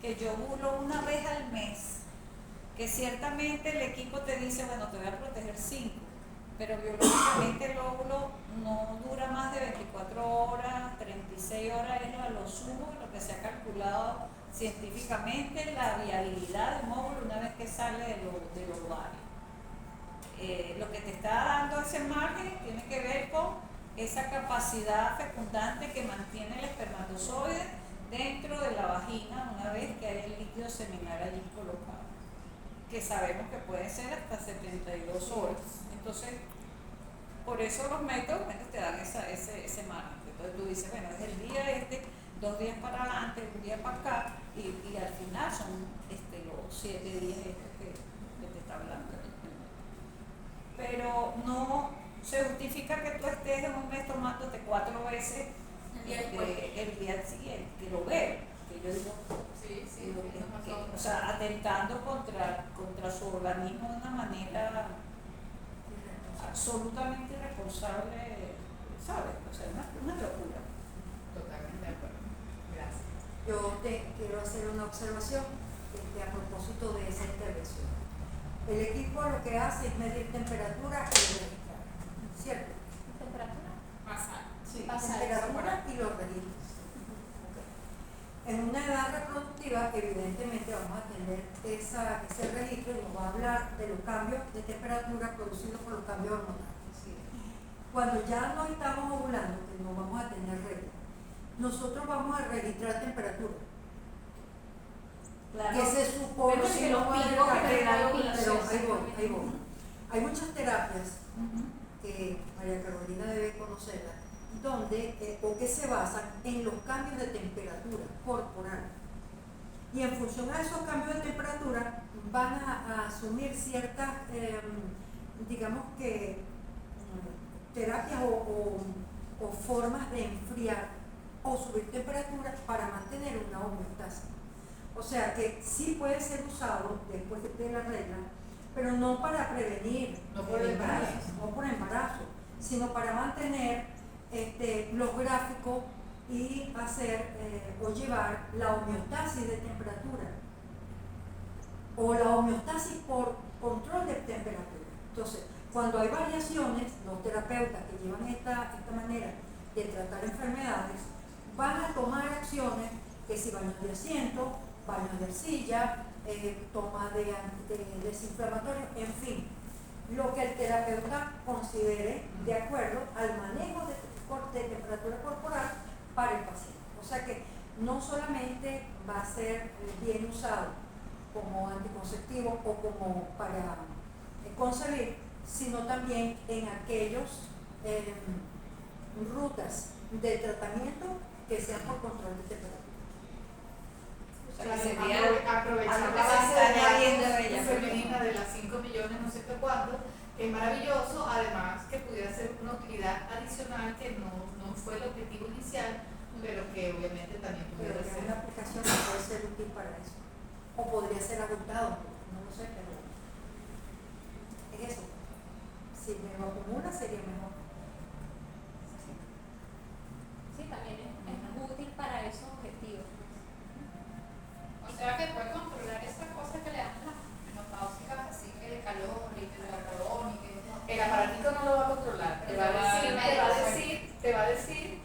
que yo ovulo una vez al mes, que ciertamente el equipo te dice, bueno, te voy a proteger 5, pero biológicamente el óvulo no dura más de 24 horas, 36 horas es a lo sumo, lo que se ha calculado científicamente, la viabilidad de un óvulo una vez que sale del ovario. Lo que te está dando ese margen tiene que ver con esa capacidad fecundante que mantiene el espermatozoide dentro de la vagina una vez que hay el líquido seminal allí colocado, que sabemos que puede ser hasta 72 horas. Entonces, por eso los métodos te dan ese margen. Entonces tú dices, bueno, es el día 2 días para adelante, un día para acá, y al final son los 7 días que te está hablando. Pero no se justifica que tú estés en un mes tomándote 4 veces el día siguiente, que lo veo, que yo digo, Sí, o sea, atentando contra su organismo de una manera absolutamente irresponsable, ¿sabes? O sea, una locura. Totalmente de acuerdo. Gracias. Yo te quiero hacer una observación a propósito de esa intervención. El equipo lo que hace es medir temperatura y registrar, ¿cierto? ¿Temperatura? Pasar. Sí. Temperatura y los registros. Okay. En una edad reproductiva, evidentemente vamos a tener ese registro y nos va a hablar de los cambios de temperatura producidos por los cambios hormonales. Sí. Cuando ya no estamos ovulando, que no vamos a tener regla, nosotros vamos a registrar temperatura. Claro. Que se supone Pero que que no los va a haber picos que cambio, te da la pero ovulación, ahí voy. Hay muchas terapias que María Carolina debe conocerlas, donde o que se basan en los cambios de temperatura corporal. Y en función a esos cambios de temperatura van a asumir ciertas, digamos que, terapias o formas de enfriar o subir temperatura para mantener una homeostasis. O sea que sí puede ser usado después de la regla, pero no para prevenir No por el embarazo. no por embarazo, sino para mantener los gráficos y hacer o llevar la homeostasis de temperatura o la homeostasis por control de temperatura. Entonces, cuando hay variaciones, los terapeutas que llevan esta manera de tratar enfermedades van a tomar acciones que si baños de asiento, baños de arcilla, toma de desinflamatorios, en fin, lo que el terapeuta considere de acuerdo al manejo de temperatura corporal para el paciente. O sea que no solamente va a ser bien usado como anticonceptivo o como para concebir, sino también en aquellos rutas de tratamiento que sean por control de temperatura. O sea, que sería aprovechar la base de la femenina de las 5 millones, no sé qué cuánto, es maravilloso, además que pudiera ser una utilidad adicional que no fue el objetivo inicial, pero que obviamente también Pero pudiera que es ser. una aplicación que puede ser útil para eso. O podría ser adoptado, no lo sé, pero es eso. Si me lo acumula sería mejor. Sí, también es útil para esos objetivos. O sea que puede controlar esas cosas que le dan las menopáusicas, así que de calor y que de agarrón y que... El aparatito no lo va a controlar, te va a decir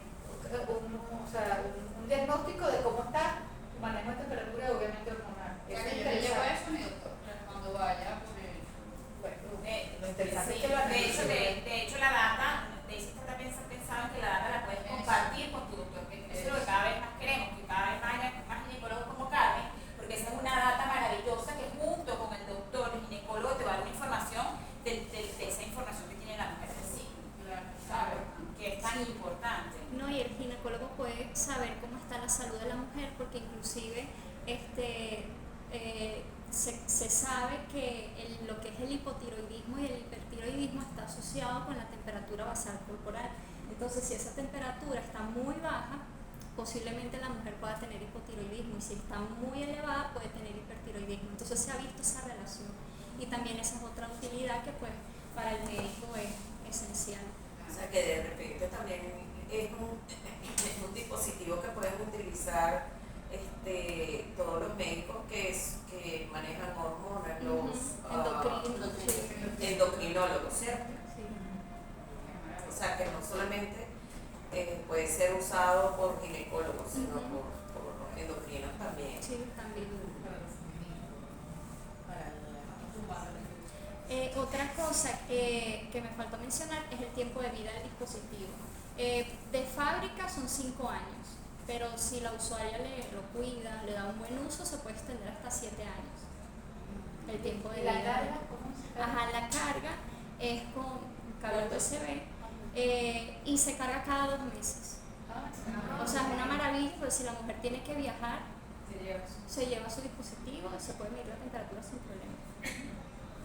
un diagnóstico de cómo está tu manejo de temperatura y obviamente hormonal. O sea que yo le llevo eso a mi doctor cuando vaya por el... Lo interesante Sí, es que lo de hecho la data, de hecho está pensado en que la data la puedes compartir con tu doctor, que eso es lo que cada vez más queremos, que cada vez más ginecólogos como Carmen, porque esa es una data maravillosa que junto con el doctor, el ginecólogo, te va a dar una información de esa información que tiene la mujer en sí, ¿sabes? Que es tan importante. No, y el ginecólogo puede saber cómo está la salud de la mujer, porque inclusive se sabe que lo que es el hipotiroidismo y el hipertiroidismo está asociado con la temperatura basal corporal. Entonces, si esa temperatura está muy baja, posiblemente la mujer pueda tener hipotiroidismo, y si está muy elevada puede tener hipertiroidismo. Entonces se ha visto esa relación, y también esa es otra utilidad que pues para el médico es esencial. O sea que de repente también es un dispositivo que pueden utilizar todos los médicos que manejan hormonas, los endocrinólogos, ¿cierto? Sí. O sea que no solamente puede ser usado por ginecólogos, sino por endocrinos también. Sí, también. para Otra cosa que me faltó mencionar es el tiempo de vida del dispositivo. De fábrica son 5 años, pero si la usuaria lo cuida, le da un buen uso, se puede extender hasta 7 años. El tiempo de la vida. carga, ¿cómo se carga? Ajá, la carga es con cable USB y se carga cada 2 meses. O sea, es una maravilla, porque si la mujer tiene que viajar, se lleva su dispositivo y se puede medir la temperatura sin problema.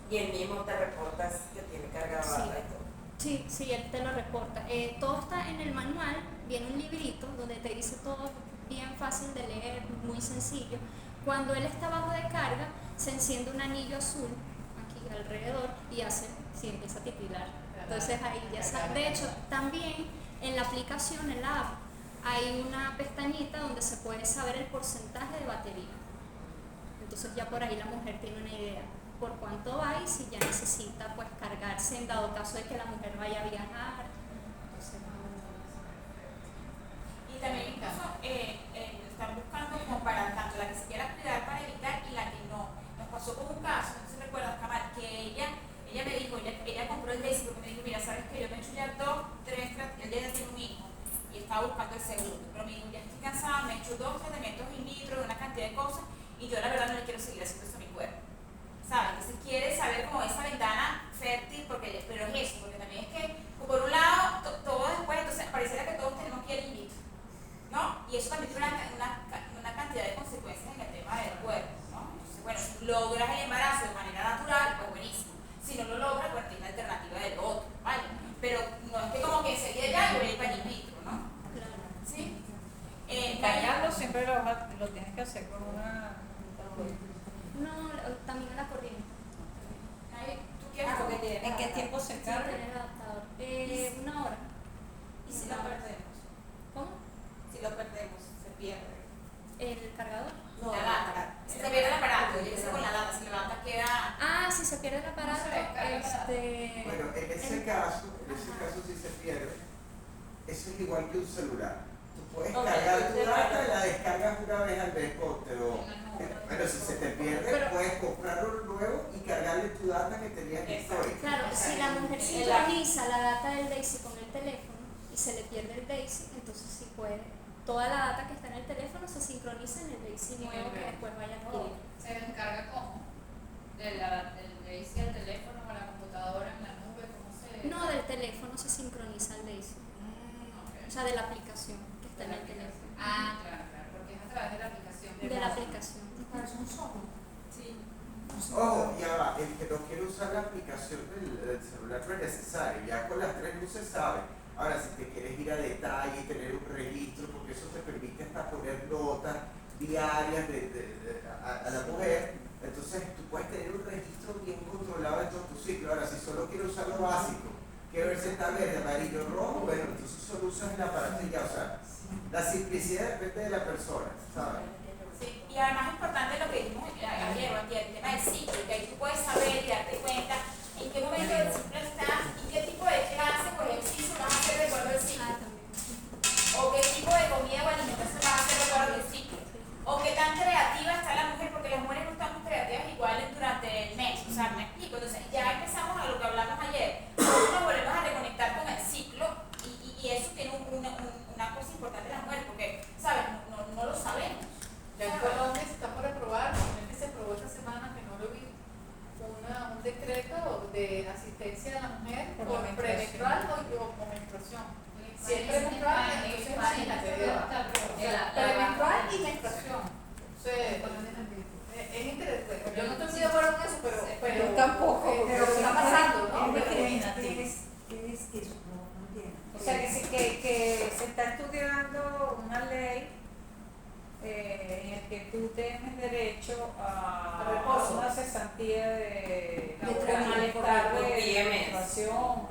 Y el mismo te reportas que tiene carga baja y todo. Sí, él te lo reporta. Todo está en el manual, viene un librito donde te dice todo bien fácil de leer, muy sencillo. Cuando él está bajo de carga, se enciende un anillo azul aquí alrededor y empieza a titilar. Entonces ahí ya está. De hecho, también en la aplicación, en la app, hay una pestañita donde se puede saber el porcentaje de batería. Entonces ya por ahí la mujer tiene una idea por cuánto va y si ya necesita pues cargarse en dado caso de que la mujer vaya a viajar. Entonces, Y también incluso están buscando como para tanto la que se quiera cuidar para evitar y la que no. Nos pasó con un caso, no sé si recuerdas, Kamal, que ella me dijo, ella compró el Daisy porque me dijo, mira, sabes que yo me he hecho ya 2, 3, ella ya tiene un hijo y estaba buscando el segundo, pero me dijo, ya estoy cansada, me he hecho 2 tratamientos in vitro de una cantidad de cosas y yo la verdad no le quiero seguir haciendo eso a mi cuerpo, ¿sabes? Entonces quiere saber como esa ventana fértil ¿En qué tiempo se Sí, carga? tiene el adaptador. 1 hora. ¿Y si lo perdemos? ¿Cómo? Si lo perdemos, se pierde. El cargador. No, La data. Si se pierde el aparato, yo hice con la data, si la data queda. Ah, si se pierde el aparato, se descarga Bueno, en ese caso si se pierde, eso es igual que un celular. Tú puedes Ok, cargar tu de data acuerdo. y la descargas una vez al mes, pero si se te pierde, Pero- puedes comprar uno nuevo y cargarle tu data que tenías histórica. Claro, si la mujer sincroniza la data del Daisy con el teléfono y se le pierde el Daisy, entonces sí puede. Toda la data que está en el teléfono se sincroniza en el Daisy nuevo que después vaya a adquirir. ¿Se descarga cómo? Del Daisy al teléfono o a la computadora en la nube? ¿Cómo se...? No, del teléfono se sincroniza el Daisy. Ok. O sea, de la aplicación que está en el teléfono. Ah, claro, porque es a través de la aplicación. De la aplicación. Para eso un software. Sí. Ojo, ya va, el que no quiere usar la aplicación del celular no es necesario, ya con las 3 luces sabe. Ahora, si te quieres ir a detalle y tener un registro, porque eso te permite hasta poner notas diarias a la mujer, entonces tú puedes tener un registro bien controlado de todo tu ciclo. Ahora, si solo quieres usar lo básico, quiero ver si está verde, amarillo, rojo, bueno, entonces solo usas el aparato y ya, o sea, la simplicidad depende de la persona, ¿sabes? Sí, y además es importante lo que dijimos ayer o antier, el tema del ciclo, que ahí tú puedes saber y darte cuenta en qué momento del ciclo estás y qué tipo de clase o ejercicio vas a hacer de acuerdo al ciclo. Ah, también. O qué tipo de comida o alimentación vas a hacer de acuerdo al ciclo. O qué tan creativa está la mujer, porque las mujeres no estamos creativas igual durante el mes. O sea, me explico. Entonces, ya empezamos a lo que hablamos ayer. Nos volvemos a reconectar con el ciclo y eso tiene una cosa importante en las mujeres, porque, ¿sabes? No lo sabemos. Ya en Colombia se está por aprobar, también que se aprobó esta semana, que no lo vi, un decreto de asistencia a la mujer por premenstrual o menstruación. Si es premenstrual, entonces imagínate, premenstrual y menstruación. Es interesante. Yo no estoy muy de acuerdo con eso, pero tampoco, pero está pasando, ¿no? ¿Qué Imagínate. es eso? No entiendo. O sea, que se está estudiando una ley en el que tú tienes derecho a reposo. una cesantía de trabajo, malestar por de PMS. menstruación,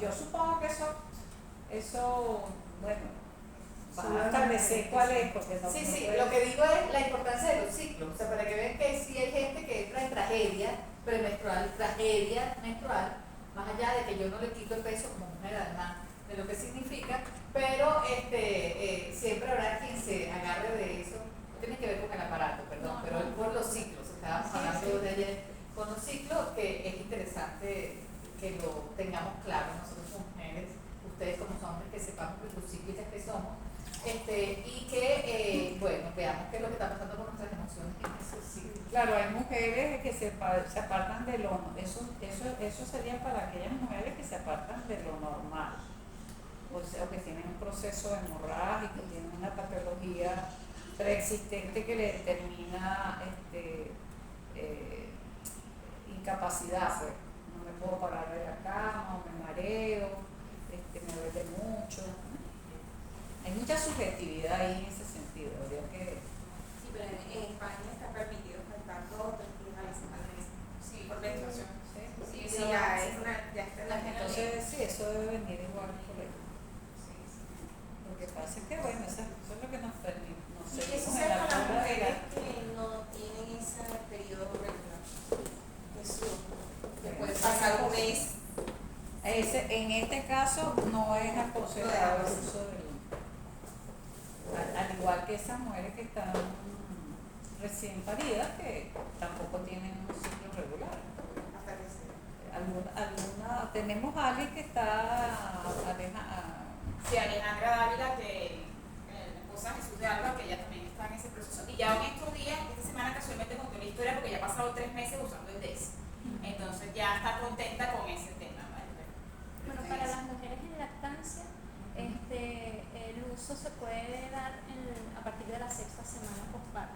yo supongo que eso, bueno, van a establecer cuál es, porque no Sí, no sí, puede- lo que digo es la importancia de los ciclos, o sea, para que vean que sí hay gente que entra en tragedia premenstrual, tragedia menstrual, más allá de que yo no le quito el peso como mujer, además de lo que significa, pero siempre habrá quien se agarre de eso, no tiene que ver con el aparato, perdón, No, pero no. es por los ciclos, estábamos Sí, hablando sí. de ayer con los ciclos, que es interesante que lo tengamos claro nosotros como mujeres, ustedes como hombres, que sepamos que los cíclicas que somos, y que, bueno, veamos qué es lo que está pasando con nuestras emociones en esos ciclos. Claro, hay mujeres que se apartan de lo eso sería para aquellas mujeres que se apartan de lo normal, o sea, o que tienen un proceso hemorrágico, tienen una patología preexistente que le determina incapacidad, pues. No me puedo parar de la cama, o me mareo, me duele mucho. Hay mucha subjetividad ahí en ese sentido, habría que Sí, pero en España está permitido faltar 2 o 3 días a la semana Sí, por menstruación. sí. Sí, Sí, ya es ya está en la Entonces, sí, eso debe venir igual por ahí. Lo que pasa es que, bueno, eso es lo que nos permite, no Y sé, que eso con sea la para las altura de mujeres la- que no tienen ese periodo regular. Eso, que puede pasar un mes. en este caso no es aconsejable el uso al igual que esas mujeres que están recién paridas, que tampoco tienen un ciclo regular. Hasta que se Tenemos a alguien que está Sí, Alejandra Dávila, que la esposa de Jesús de Alba, que ella también está en ese proceso. Y ya en estos días, esta semana casualmente contó una historia porque ya ha pasado 3 meses usando el DES. Entonces ya está contenta con ese tema. ¿Vale? Bueno, para las mujeres en lactancia, el uso se puede dar a partir de la 6ª semana postparto.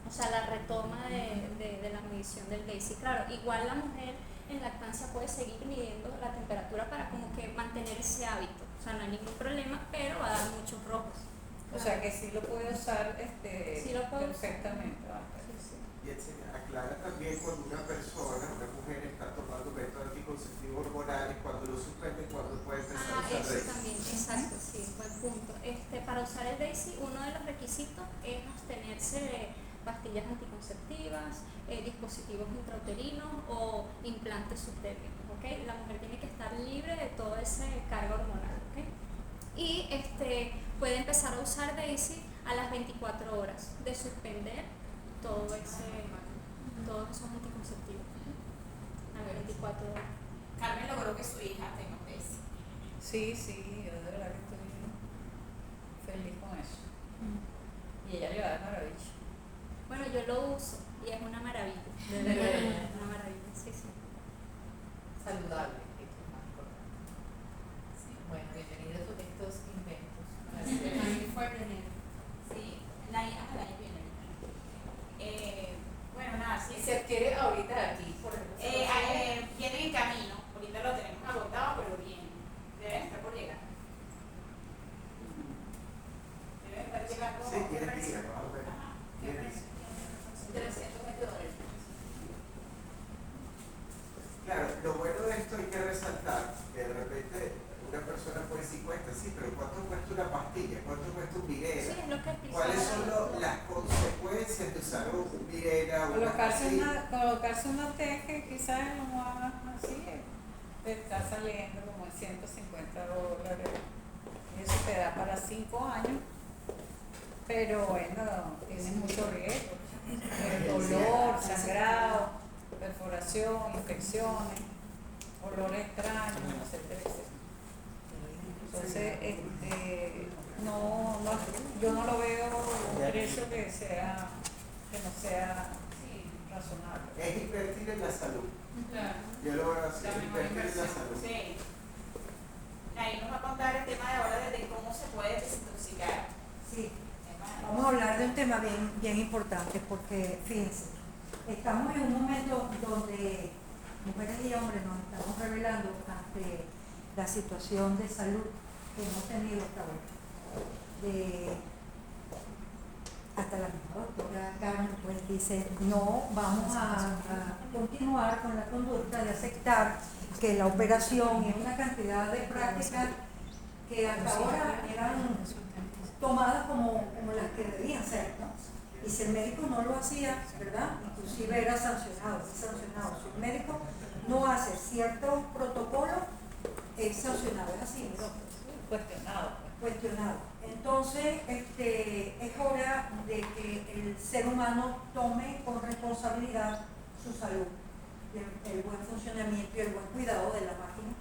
O sea, la retoma de la medición del DAISY. Claro, igual la mujer en lactancia puede seguir midiendo la temperatura para como que mantener ese hábito. O sea, no hay ningún problema, pero va a dar muchos rojos. o sea que sí lo puede usar Sí lo puede usar. perfectamente. Sí, sí. Y se aclara también cuando una persona, una mujer está tomando método anticonceptivo anticonceptivos hormonales, cuando lo suspenden, cuando puede empezar a usar Eso DAISY. también, exacto, sí, buen punto. Para usar el DAISY, uno de los requisitos es abstenerse pastillas anticonceptivas, dispositivos intrauterinos o implantes subdérmicos, ¿ok? La mujer tiene que estar libre de todo ese carga hormonal, ¿ok? Y puede empezar a usar DAISY a las 24 horas de suspender todos esos anticonceptivos. A las 24 horas. Carmen logró que su hija tenga DAISY. Sí, yo de verdad que estoy feliz con eso. Y ella le va a dar maravilla. Bueno, yo lo uso y es una maravilla. De verdad. Una maravilla, sí. Saludable, esto es más importante. Bueno, bienvenidos a estos inventos. Sí, la hija del año viene. Bueno, nada, sí. Y se adquiere ahorita aquí, por ejemplo. Vienen en camino. Ahorita lo tenemos agotado, pero bien. Deben estar por llegar. Deben estar llegando. Sí, tiene que ir, vamos a ver. Ajá. Tiene. $320. Claro, lo bueno de esto hay que resaltar que de repente una persona puede decir cuesta, sí, pero ¿cuánto cuesta una pastilla? ¿Cuánto cuesta un Virena? Sí, es lo que explicaba. ¿Cuáles son las consecuencias de usar un Virena o una pastilla? Colocarse una T que quizás es lo más así, te está saliendo como $150. Y eso te da para 5 años, pero bueno, tienes mucho riesgo. Dolor, sangrado, perforación, infecciones, olor extraño, etcétera, etcétera. Entonces, yo no lo veo un precio que no sea razonable. Es invertir en la salud. Claro. Yo lo veo así, También invertir en la inversión. salud. Sí. Ahí nos va a contar el tema de ahora de cómo se puede desintoxicar. Sí, vamos a hablar de un tema bien importante porque, fíjense, estamos en un momento donde mujeres y hombres nos estamos revelando ante la situación de salud que hemos tenido hasta ahora. Hasta la misma doctora Carmen pues dice, no vamos a continuar con la conducta de aceptar que la operación y una cantidad de prácticas que hasta ahora eran tomadas como las que debían ser, ¿no? Y si el médico no lo hacía, ¿verdad? Inclusive era sancionado. Si el médico no hace cierto protocolo, es sancionado, es así, ¿no? Cuestionado. Entonces, es hora de que el ser humano tome con responsabilidad su salud, el buen funcionamiento y el buen cuidado de la máquina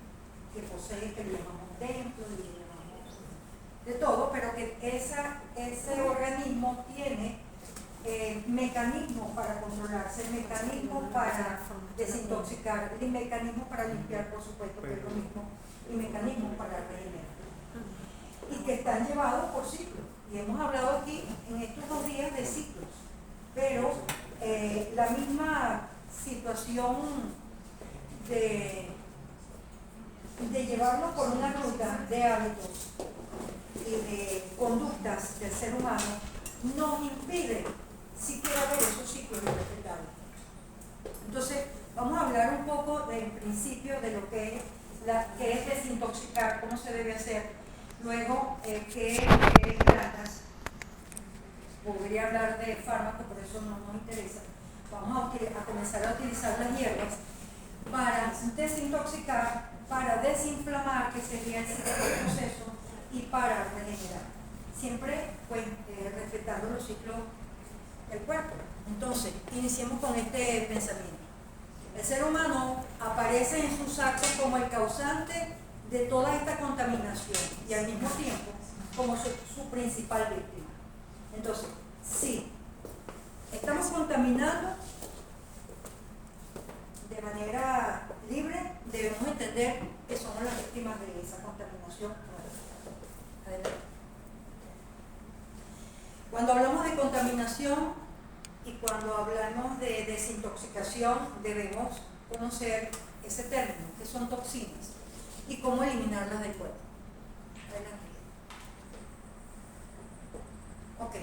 que posee, que le llamamos templo, y le llamamos de todo, pero que ese organismo tiene mecanismos para controlarse, mecanismos para desintoxicar, y mecanismos para limpiar, por supuesto, que es lo mismo, y mecanismos para regenerar. Y que están llevados por ciclos. Y hemos hablado aquí en estos 2 días de ciclos, pero la misma situación de llevarlo por una ruta de hábitos y de conductas del ser humano nos impide siquiera ver esos ciclos y respetarlos. Entonces, vamos a hablar un poco del principio de lo que es desintoxicar, cómo se debe hacer. Luego, ¿qué es plantas? Podría hablar de fármacos, por eso no nos interesa. Vamos a comenzar a utilizar las hierbas para desintoxicar, para desinflamar, que sería el siguiente proceso, y para regenerar. Siempre, pues, respetando los ciclos del cuerpo. Entonces, iniciemos con este pensamiento. El ser humano aparece en sus actos como el causante de toda esta contaminación y al mismo tiempo como su principal víctima. Entonces, sí, estamos contaminando de manera libre, debemos entender que somos las víctimas de esa contaminación. Adelante. Cuando hablamos de contaminación y cuando hablamos de desintoxicación, debemos conocer ese término, que son toxinas, y cómo eliminarlas del cuerpo. Adelante. Ok.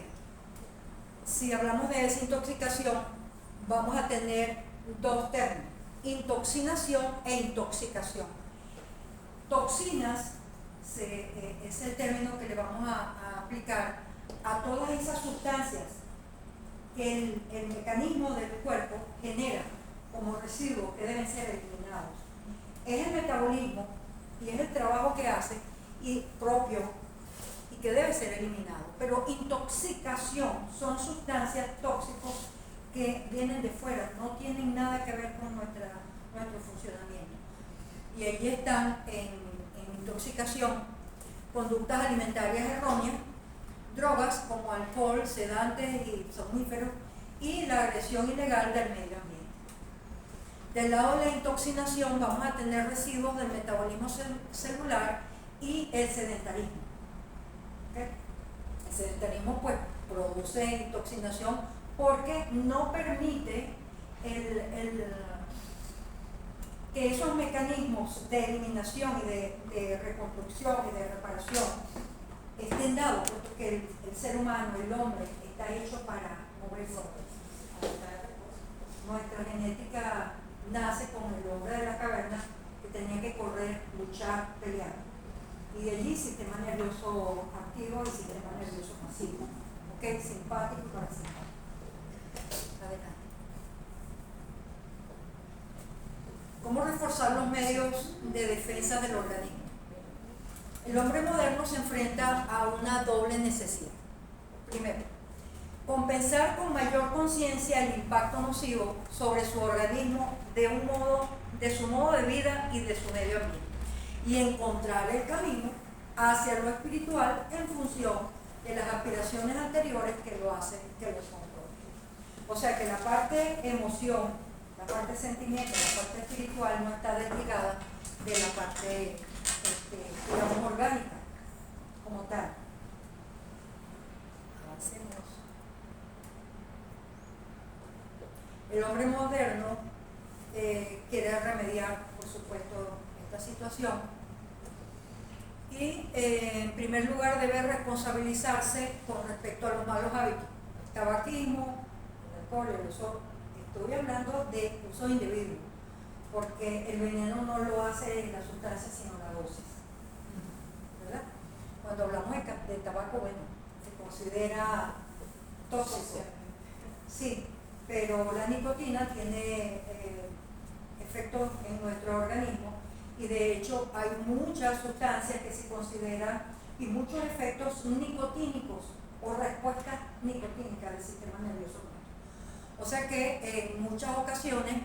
Si hablamos de desintoxicación, vamos a tener 2 términos. intoxinación e intoxicación. Toxinas es el término que le vamos a aplicar a todas esas sustancias que el mecanismo del cuerpo genera como residuos que deben ser eliminados. Es el metabolismo y es el trabajo que hace y propio y que debe ser eliminado. Pero intoxicación son sustancias tóxicas que vienen de fuera, no tienen nada que ver con nuestro funcionamiento. Y allí están en intoxicación conductas alimentarias erróneas, drogas como alcohol, sedantes y somníferos, y la agresión ilegal del medio ambiente. Del lado de la intoxicación vamos a tener residuos del metabolismo celular y el sedentarismo. ¿Okay? El sedentarismo pues produce intoxicación porque no permite que esos mecanismos de eliminación y de reconstrucción y de reparación estén dados, porque el ser humano, el hombre, está hecho para moverse. Nuestra genética nace con el hombre de la caverna que tenía que correr, luchar, pelear. Y de allí sistema nervioso activo y sistema nervioso pasivo. ¿Ok? Simpático y parasimpático. Adelante. ¿Cómo reforzar los medios de defensa del organismo? El hombre moderno se enfrenta a una doble necesidad. Primero, compensar con mayor conciencia el impacto nocivo sobre su organismo de su modo de vida y de su medio ambiente, y encontrar el camino hacia lo espiritual en función de las aspiraciones anteriores que lo son propios. O sea que la parte emoción, la parte sentimiento, la parte espiritual no está desligada de la parte, digamos, orgánica, como tal. Avancemos. El hombre moderno quiere remediar, por supuesto, esta situación y, en primer lugar, debe responsabilizarse con respecto a los malos hábitos, el tabaquismo, el alcohol, el uso. Estoy hablando de uso individuo, porque el veneno no lo hace la sustancia, sino la dosis. ¿Verdad? Cuando hablamos de tabaco, bueno, se considera tóxico. Sí, pero la nicotina tiene efectos en nuestro organismo y de hecho hay muchas sustancias que se consideran y muchos efectos nicotínicos o respuestas nicotínicas del sistema nervioso. O sea que en muchas ocasiones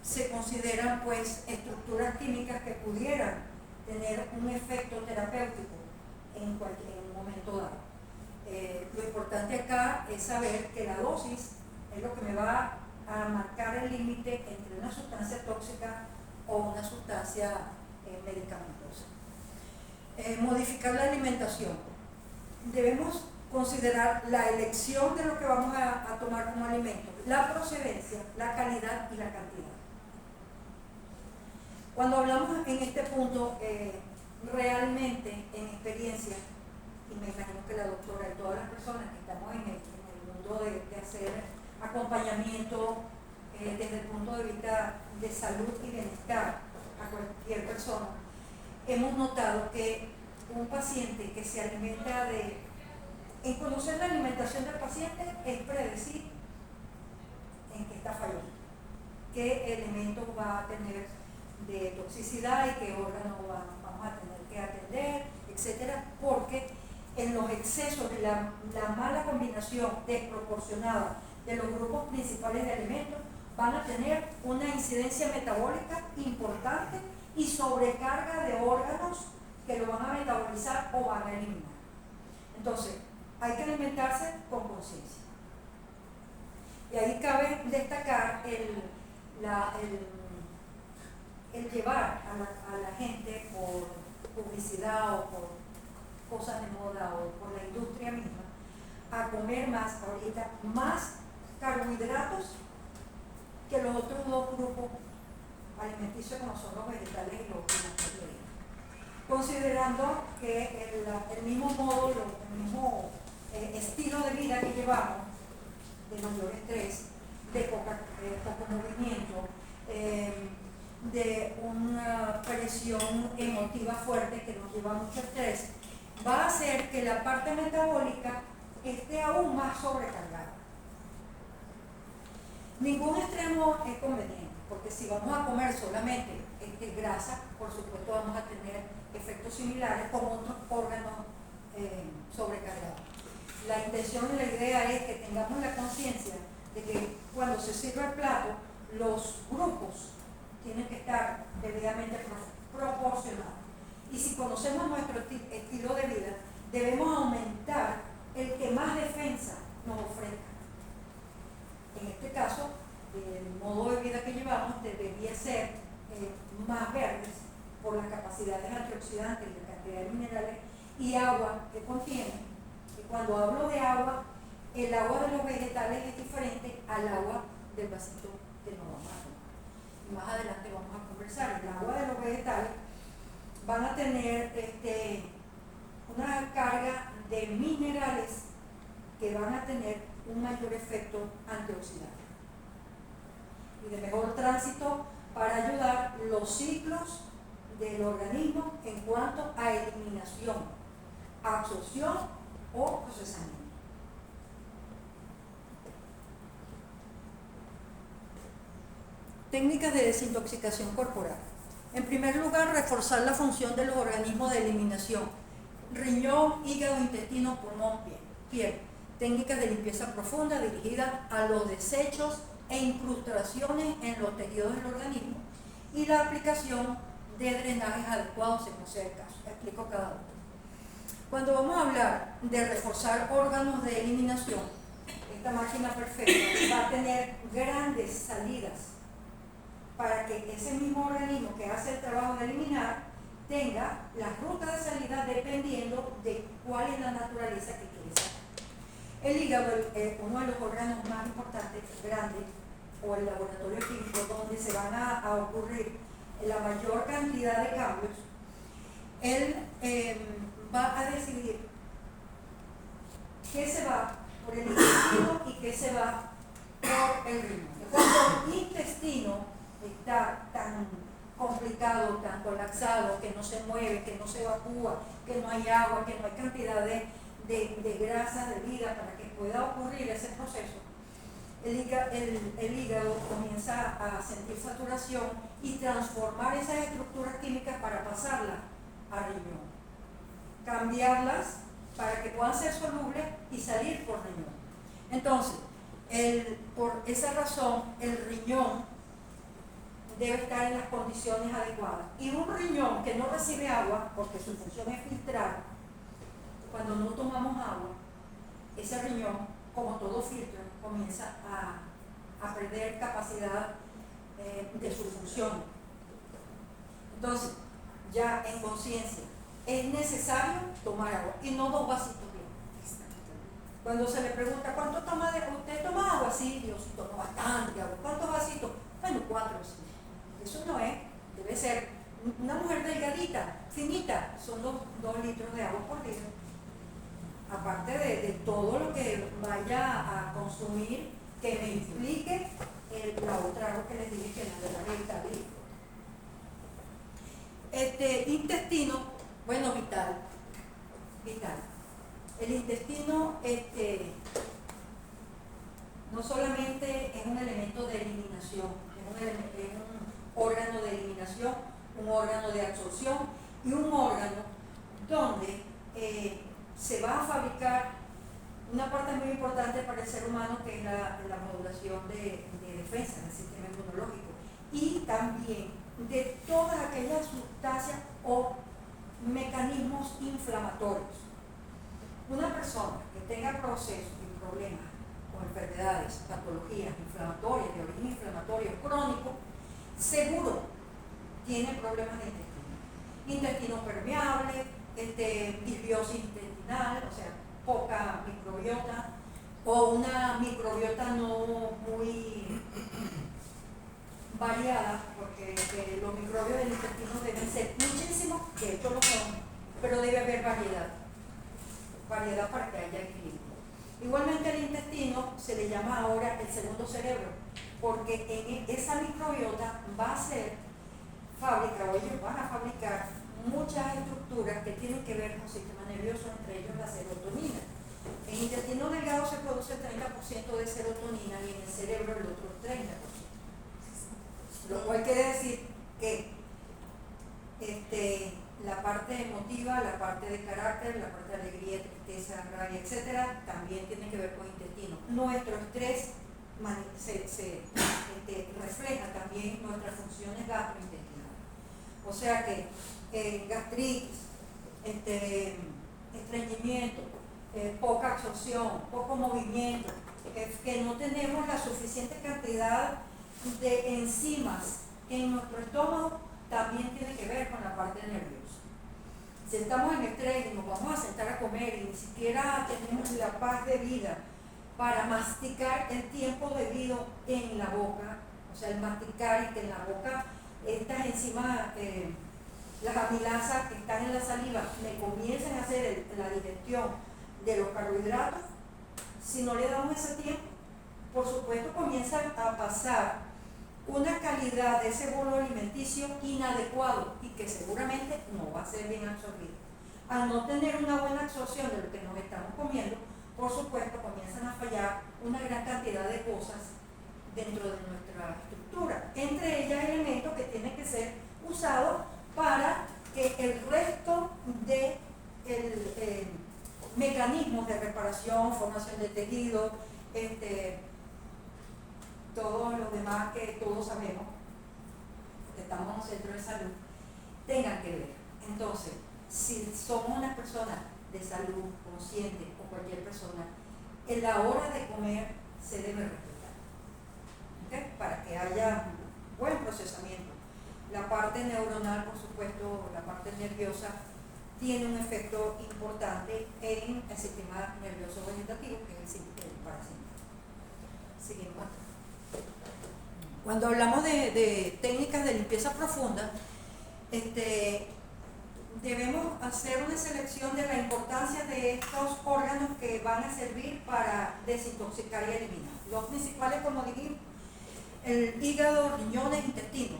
se consideran pues estructuras químicas que pudieran tener un efecto terapéutico en un momento dado. Lo importante acá es saber que la dosis es lo que me va a marcar el límite entre una sustancia tóxica o una sustancia medicamentosa. Modificar la alimentación. Debemos considerar la elección de lo que vamos a tomar como alimento, la procedencia, la calidad y la cantidad. Cuando hablamos en este punto, realmente en experiencia, y me imagino que la doctora y todas las personas que estamos en el mundo de hacer acompañamiento desde el punto de vista de salud y bienestar a cualquier persona, hemos notado que un paciente que se alimenta en conocer la alimentación del paciente es predecir en qué está fallando, qué elementos va a tener de toxicidad y qué órganos vamos a tener que atender, etcétera, porque en los excesos de la mala combinación desproporcionada de los grupos principales de alimentos van a tener una incidencia metabólica importante y sobrecarga de órganos que lo van a metabolizar o van a eliminar. Entonces, hay que alimentarse con conciencia. Y ahí cabe destacar el llevar a la gente por publicidad o por cosas de moda o por la industria misma a comer más carbohidratos que los otros dos grupos alimenticios como son los vegetales y los proteínas, considerando que el mismo modo, el mismo estilo de vida que llevamos, de mayor estrés, de poco movimiento, de una presión emotiva fuerte que nos lleva a mucho estrés, va a hacer que la parte metabólica esté aún más sobrecargada. Ningún extremo es conveniente, porque si vamos a comer solamente grasa, por supuesto vamos a tener efectos similares con otros órganos sobrecargados. La intención y la idea es que tengamos la conciencia de que cuando se sirve el plato, los grupos tienen que estar debidamente proporcionados. Y si conocemos nuestro estilo de vida, debemos aumentar el que más defensa nos ofrezca. En este caso, el modo de vida que llevamos debería ser más verdes por las capacidades antioxidantes y la cantidad de minerales y agua que contiene. Y cuando hablo de agua, el agua de los vegetales es diferente al agua del vasito que nos vamos a tomar. Y más adelante vamos a conversar. El agua de los vegetales van a tener una carga de minerales que van a tener un mayor efecto antioxidante y de mejor tránsito para ayudar los ciclos del organismo en cuanto a eliminación, absorción o procesamiento. Técnicas de desintoxicación corporal. En primer lugar, reforzar la función de los organismos de eliminación: riñón, hígado, intestino, pulmón, piel. Técnicas de limpieza profunda dirigidas a los desechos e incrustaciones en los tejidos del organismo y la aplicación de drenajes adecuados según sea el caso. Explico cada uno. Cuando vamos a hablar de reforzar órganos de eliminación, esta máquina perfecta va a tener grandes salidas para que ese mismo organismo que hace el trabajo de eliminar tenga las rutas de salida dependiendo de cuál es la naturaleza que quiere sacar. El hígado es uno de los órganos más importantes, grandes, o el laboratorio químico donde se van a ocurrir la mayor cantidad de cambios. Él va a decidir qué se va por el intestino y qué se va por el riñón. Cuando el intestino está tan complicado, tan colapsado, que no se mueve, que no se evacúa, que no hay agua, que no hay cantidad de grasa de vida para que pueda ocurrir ese proceso, el hígado comienza a sentir saturación y transformar esas estructuras químicas para pasarlas al riñón, cambiarlas para que puedan ser solubles y salir por riñón. Entonces, por esa razón, el riñón debe estar en las condiciones adecuadas. Y un riñón que no recibe agua, porque su función es filtrar, cuando no tomamos agua, ese riñón, como todo filtro, comienza a perder capacidad de su función. Entonces, ya en conciencia, es necesario tomar agua y no 2 vasitos bien. Cuando se le pregunta, ¿cuánto toma de agua? ¿Usted toma agua? Sí, yo tomo bastante agua. ¿Cuántos vasitos? Bueno, 4 o 5. Eso no es, debe ser una mujer delgadita, finita, son 2 litros de agua por día. Aparte de todo lo que vaya a consumir que me implique la otra agua que les dije que la de la litro. Intestino, bueno, vital. El intestino no solamente es un elemento de eliminación, es un órgano de eliminación, un órgano de absorción y un órgano donde se va a fabricar una parte muy importante para el ser humano, que es la modulación de defensa del sistema inmunológico, y también de todas aquellas sustancias o mecanismos inflamatorios. Una persona que tenga procesos y problemas con enfermedades, patologías inflamatorias, de origen inflamatorio crónico, seguro tiene problemas de intestino permeable, disbiosis intestinal, o sea, poca microbiota, o una microbiota no muy variada, porque los microbios del intestino deben ser muchísimos, de hecho lo son, pero debe haber variedad para que haya equilibrio. Igualmente al intestino se le llama ahora el segundo cerebro, porque en esa microbiota va a ser fábrica o ellos van a fabricar muchas estructuras que tienen que ver con el sistema nervioso, entre ellos la serotonina. En el intestino delgado se produce el 30% de serotonina y en el cerebro el otro 30%. Lo cual quiere decir que la parte emotiva, la parte de carácter, la parte de alegría, tristeza, rabia, etcétera, también tiene que ver con el intestino. Nuestro estrés refleja también nuestras funciones gastrointestinales. O sea que gastritis, estreñimiento, poca absorción, poco movimiento, que no tenemos la suficiente cantidad de enzimas en nuestro estómago, también tiene que ver con la parte nerviosa. Si estamos en estrés y nos vamos a sentar a comer y ni siquiera tenemos la paz de vida para masticar el tiempo debido en la boca, o sea, el masticar y que en la boca estas enzimas, las amilasas que están en la saliva, me comiencen a hacer la digestión de los carbohidratos, si no le damos ese tiempo, por supuesto comienzan a pasar una calidad de ese bolo alimenticio inadecuado y que seguramente no va a ser bien absorbido. Al no tener una buena absorción de lo que nos estamos comiendo, por supuesto comienzan a fallar una gran cantidad de cosas dentro de nuestra estructura, entre ellas elementos que tienen que ser usados para que el resto de mecanismos de reparación, formación de tejido, todos los demás que todos sabemos, que estamos en un centro de salud, tengan que ver. Entonces, si somos una persona de salud consciente o cualquier persona, en la hora de comer se debe respetar, ¿okay? Para que haya buen procesamiento. La parte neuronal, por supuesto, la parte nerviosa, tiene un efecto importante en el sistema nervioso vegetativo, que es el parasimpático. Seguimos. Cuando hablamos de técnicas de limpieza profunda, debemos hacer una selección de la importancia de estos órganos que van a servir para desintoxicar y eliminar. Los principales, como dijimos, el hígado, riñones, intestino,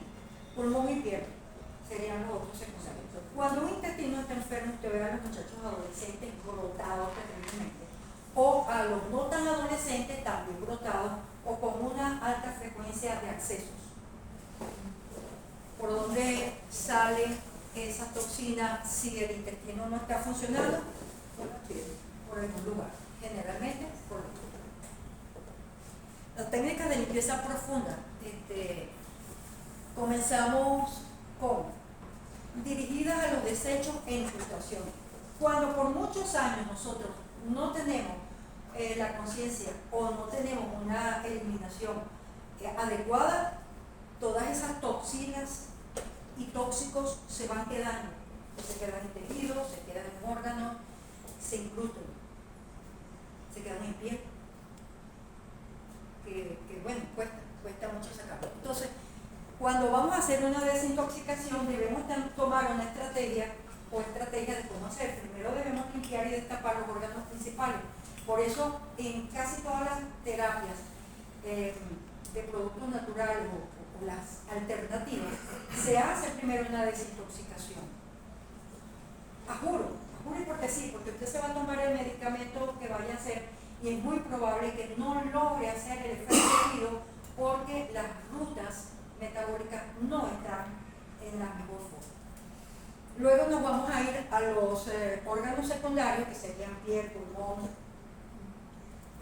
pulmón y piel serían los otros secundarios. Cuando un intestino está enfermo, usted ve a los muchachos adolescentes brotados terriblemente, o a los no tan adolescentes también brotados, o con una alta frecuencia de accesos. ¿Por dónde sale esa toxina si el intestino no está funcionando? Por la piel, por algún lugar, generalmente por la piel. Las técnicas de limpieza profunda, comenzamos con dirigidas a los desechos e infiltraciones. Cuando por muchos años nosotros no tenemos la conciencia o no tenemos una eliminación adecuada, todas esas toxinas y tóxicos se van quedando, se quedan en tejidos, se quedan en órganos, se incrustan, se quedan en piel, que bueno, cuesta mucho sacarlo. Entonces, cuando vamos a hacer una desintoxicación, debemos tomar una estrategia o estrategia de cómo hacer. Primero debemos limpiar y destapar los órganos principales. Por eso, en casi todas las terapias de productos naturales o las alternativas, se hace primero una desintoxicación. A juro y porque sí, porque usted se va a tomar el medicamento que vaya a hacer y es muy probable que no logre hacer el efecto debido porque las rutas metabólicas no están en la mejor forma. Luego nos vamos a ir a los órganos secundarios, que serían piel, pulmón.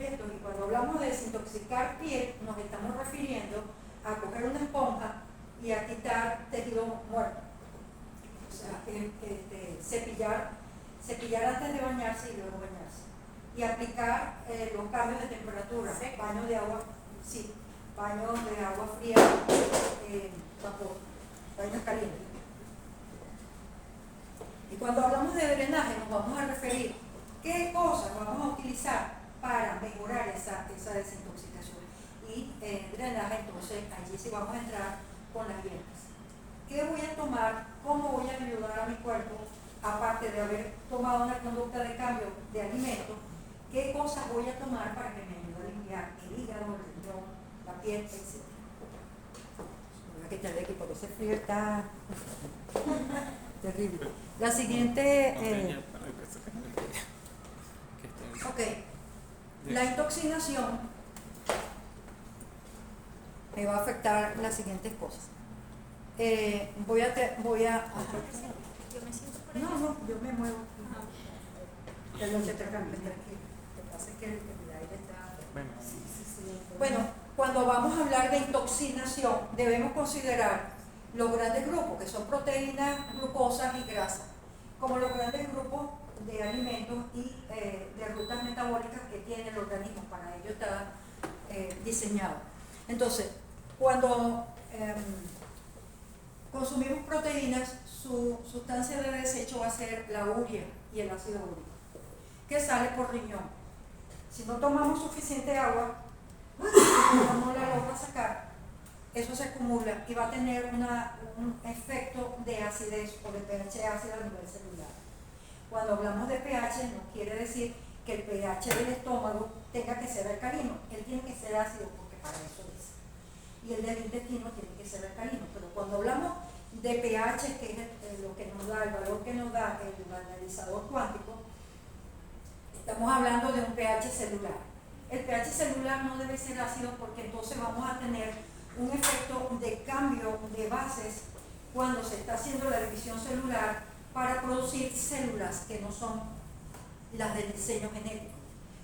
Y cuando hablamos de desintoxicar piel, nos estamos refiriendo a coger una esponja y a quitar tejido muerto. O sea, cepillar antes de bañarse y luego bañarse. Y aplicar los cambios de temperatura, baños de agua, sí, baños de agua fría, vapor, baños calientes. Y cuando hablamos de drenaje, nos vamos a referir qué cosas vamos a utilizar para mejorar esa desintoxicación. Y drenaje, entonces allí sí vamos a entrar con las dietas. ¿Qué voy a tomar? ¿Cómo voy a ayudar a mi cuerpo? Aparte de haber tomado una conducta de cambio de alimento, ¿qué cosas voy a tomar para que me ayude a limpiar el hígado, el riñón, la piel, etc.? quitar de aquí porque ese frío está terrible. La siguiente, ok, la intoxicación me va a afectar las siguientes cosas. Voy a Yo me siento por ahí. no, yo me muevo. Ajá. Perdón, se te cambia, tranquilo. Lo que pasa es que el aire está... Bueno, cuando vamos a hablar de intoxicación, debemos considerar los grandes grupos, que son proteínas, glucosas y grasas, como los grandes grupos de alimentos y de rutas metabólicas que tiene el organismo. Para ello está diseñado. Entonces, cuando consumimos proteínas, su sustancia de desecho va a ser la urea y el ácido úrico, que sale por riñón. Si no tomamos suficiente agua, no la logra sacar, eso se acumula y va a tener un efecto de acidez o de pH ácido a nivel celular. Cuando hablamos de pH, no quiere decir que el pH del estómago tenga que ser alcalino, él tiene que ser ácido porque para eso es. Y el del intestino tiene que ser alcalino, pero cuando hablamos de pH, que es lo que nos da, el valor que nos da el analizador cuántico, estamos hablando de un pH celular. El pH celular no debe ser ácido porque entonces vamos a tener un efecto de cambio de bases cuando se está haciendo la división celular para producir células que no son las del diseño genético,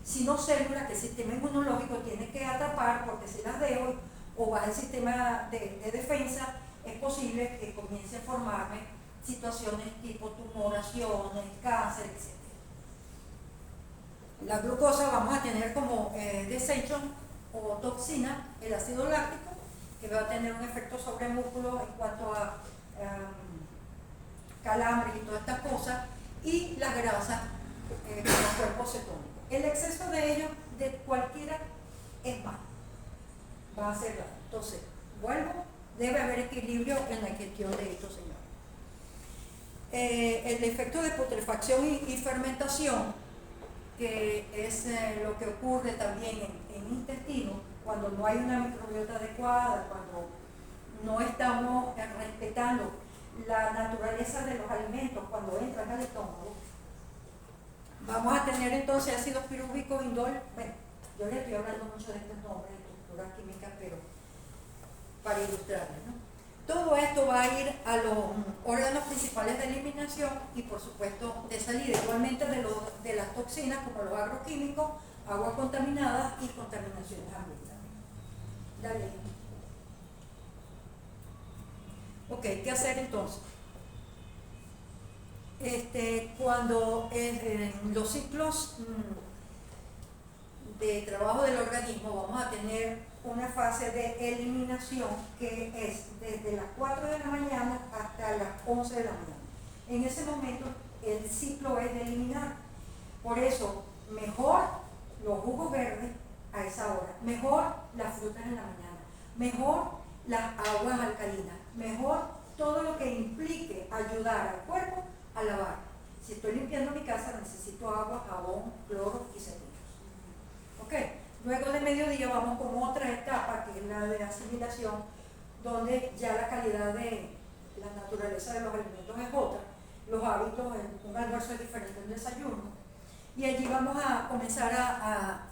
sino células que el sistema inmunológico tiene que atrapar, porque si las dejo o baja el sistema de defensa, es posible que comience a formarme situaciones tipo tumoraciones, cáncer, etc. La glucosa vamos a tener como desecho o toxina el ácido láctico, que va a tener un efecto sobre el músculo en cuanto a calambres y todas estas cosas, y las grasas como cuerpo cetónico. El exceso de ellos, de cualquiera, es malo, va a ser daño. Entonces, vuelvo, debe haber equilibrio en la ingestión de estos señores. El efecto de putrefacción y fermentación, que es lo que ocurre también en intestino, cuando no hay una microbiota adecuada, cuando no estamos respetando la naturaleza de los alimentos cuando entran al estómago, vamos a tener entonces ácidos pirúvicos, indol. Bueno, yo les estoy hablando mucho de estos nombres, de estructuras químicas, pero para ilustrarles, ¿no? Todo esto va a ir a los órganos principales de eliminación y por supuesto de salida, igualmente de las toxinas como los agroquímicos, aguas contaminadas y contaminaciones ambientales. Dale. Ok, ¿qué hacer entonces? Cuando en los ciclos de trabajo del organismo vamos a tener una fase de eliminación que es desde las 4 de la mañana hasta las 11 de la mañana. En ese momento el ciclo es de eliminar. Por eso, mejor los jugos verdes a esa hora, mejor las frutas en la mañana, mejor las aguas alcalinas, mejor todo lo que implique ayudar al cuerpo a lavar. Si estoy limpiando mi casa, necesito agua, jabón, cloro y cepillos. ¿Ok? Luego de mediodía vamos con otra etapa, que es la de asimilación, donde ya la calidad de la naturaleza de los alimentos es otra, los hábitos, un almuerzo es diferente del desayuno, y allí vamos a comenzar a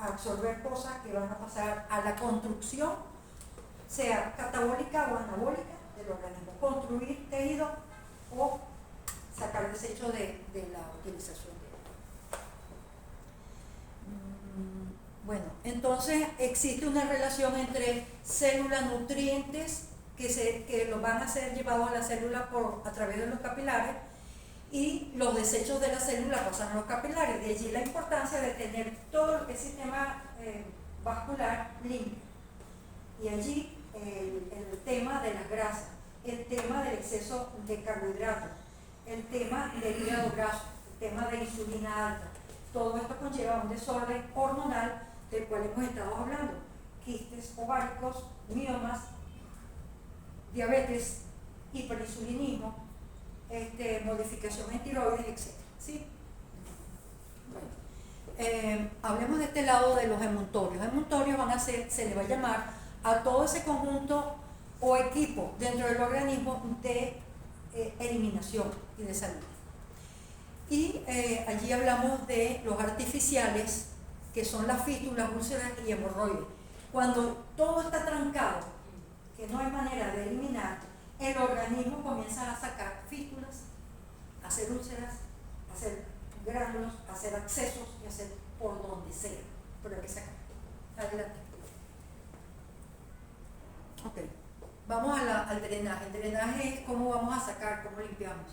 absorber cosas que van a pasar a la construcción, sea catabólica o anabólica del organismo, construir tejido o sacar desecho de la utilización de él. Bueno, entonces existe una relación entre células nutrientes que los van a ser llevados a la célula a través de los capilares y los desechos de la célula pasan a los capilares. De allí la importancia de tener todo lo que es sistema vascular limpio. Y allí el tema de las grasas, el tema del exceso de carbohidratos, el tema del hígado graso, el tema de insulina alta. Todo esto conlleva un desorden hormonal del cual hemos estado hablando: quistes ováricos, miomas, diabetes, hiperinsulinismo, modificación en tiroides, etc. ¿Sí? Bueno, hablemos de este lado de los emuntorios. Emuntorios se le va a llamar a todo ese conjunto o equipo dentro del organismo de eliminación y de salida. Y allí hablamos de los artificiales, que son las fístulas, úlceras y hemorroides. Cuando todo está trancado, que no hay manera de eliminar, el organismo comienza a sacar fístulas, a hacer úlceras, a hacer gránulos, a hacer accesos y a hacer por donde sea. Pero hay que sacar. Adelante. Ok. Vamos al drenaje. El drenaje es cómo vamos a sacar, cómo limpiamos.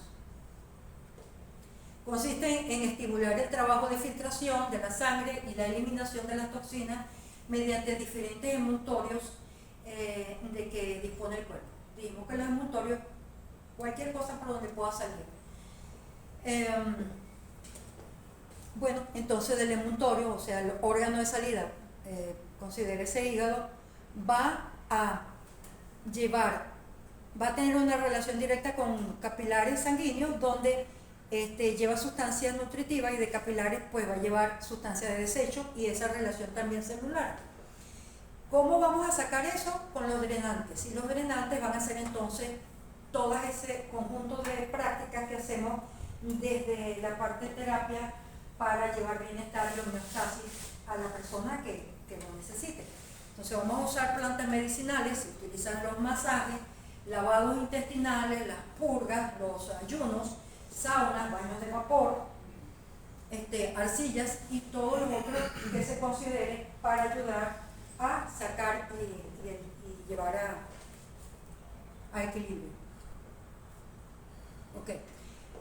Consiste en estimular el trabajo de filtración de la sangre y la eliminación de las toxinas mediante diferentes emultorios de que dispone el cuerpo. Dijimos que los emultorios, cualquier cosa por donde pueda salir. Bueno, entonces del emultorio, o sea, el órgano de salida, considere ese hígado, va a tener una relación directa con capilares sanguíneos donde lleva sustancias nutritivas, y de capilares pues va a llevar sustancias de desecho y esa relación también celular. ¿Cómo vamos a sacar eso? Con los drenantes. Y los drenantes van a ser entonces todo ese conjunto de prácticas que hacemos desde la parte de terapia para llevar bienestar y homeostasis a la persona que lo necesite. Entonces vamos a usar plantas medicinales, utilizar los masajes, lavados intestinales, las purgas, los ayunos, saunas, baños de vapor, arcillas y todo lo otro que se considere para ayudar a sacar y llevar a equilibrio. Ok,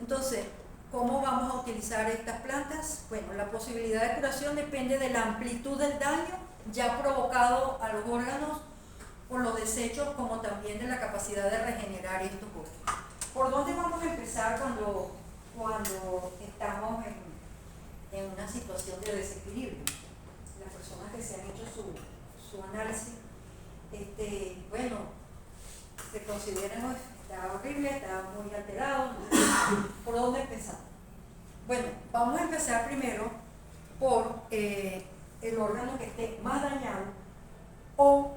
entonces, ¿cómo vamos a utilizar estas plantas? Bueno, la posibilidad de curación depende de la amplitud del daño ya provocado a los órganos por los desechos, como también de la capacidad de regenerar estos órganos. ¿Por dónde vamos a empezar cuando estamos en una situación de desequilibrio? Las personas que se han hecho su análisis, bueno, se consideran, está horrible, está muy alterado. ¿Por dónde empezamos? Bueno, vamos a empezar primero por el órgano que esté más dañado o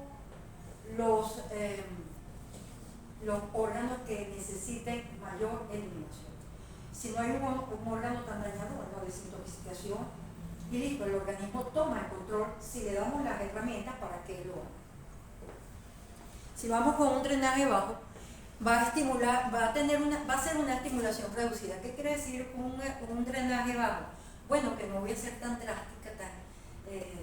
los órganos que necesiten mayor eliminación. Si no hay un órgano tan dañado, bueno, desintoxicación y listo, el organismo toma el control si le damos las herramientas para que lo haga. Si vamos con un drenaje bajo, va a ser una estimulación reducida. ¿Qué quiere decir un drenaje bajo? Bueno, que no voy a ser tan drástica,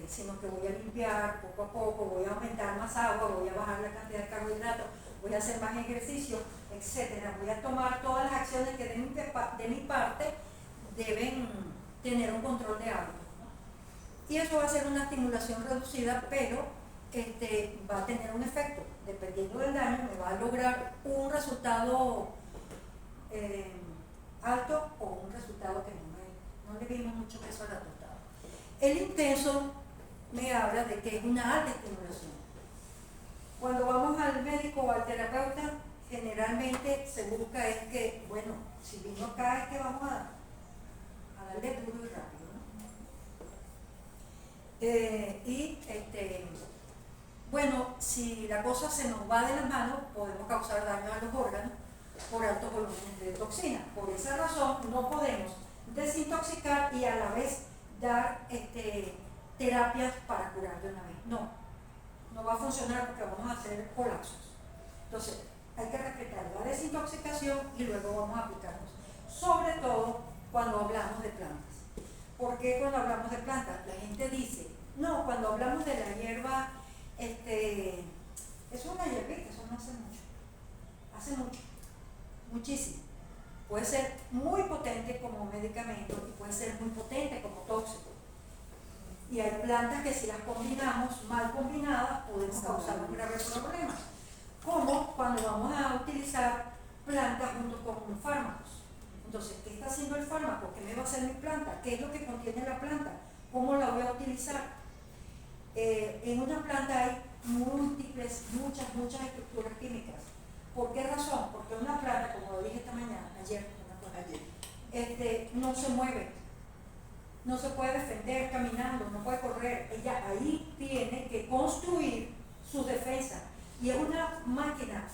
sino que voy a limpiar poco a poco, voy a aumentar más agua, voy a bajar la cantidad de carbohidratos, voy a hacer más ejercicio, etcétera. Voy a tomar todas las acciones que de mi parte deben tener un control de hábitos, ¿no? Y eso va a ser una estimulación reducida, pero va a tener un efecto. Dependiendo del daño, me va a lograr un resultado alto o un resultado que no le vimos mucho peso a la tostada. El intenso me habla de que es una alta estimulación. Cuando vamos al médico o al terapeuta, generalmente se busca es que, bueno, si vino acá es que vamos a darle duro y rápido, ¿no? Bueno, si la cosa se nos va de las manos, podemos causar daño a los órganos por altos volúmenes de toxina. Por esa razón no podemos desintoxicar y a la vez dar terapias para curar de una vez. No va a funcionar porque vamos a hacer colapsos. Entonces, hay que respetar la desintoxicación y luego vamos a aplicarnos. Sobre todo cuando hablamos de plantas. ¿Por qué cuando hablamos de plantas? La gente dice, no, cuando hablamos de la hierba, es una hierbita, eso no hace mucho. Hace mucho, muchísimo. Puede ser muy potente como medicamento y puede ser muy potente como tóxico. Y hay plantas que si las combinamos, mal combinadas, podemos causar un grave problema. Como cuando vamos a utilizar plantas junto con fármacos. Entonces, ¿qué está haciendo el fármaco? ¿Qué me va a hacer mi planta? ¿Qué es lo que contiene la planta? ¿Cómo la voy a utilizar? En una planta hay muchas estructuras químicas. ¿Por qué razón? Porque una planta, como lo dije esta mañana, ayer, no se mueve, no se puede defender caminando, no puede correr. Ella ahí tiene que construir sus defensas, y es una máquina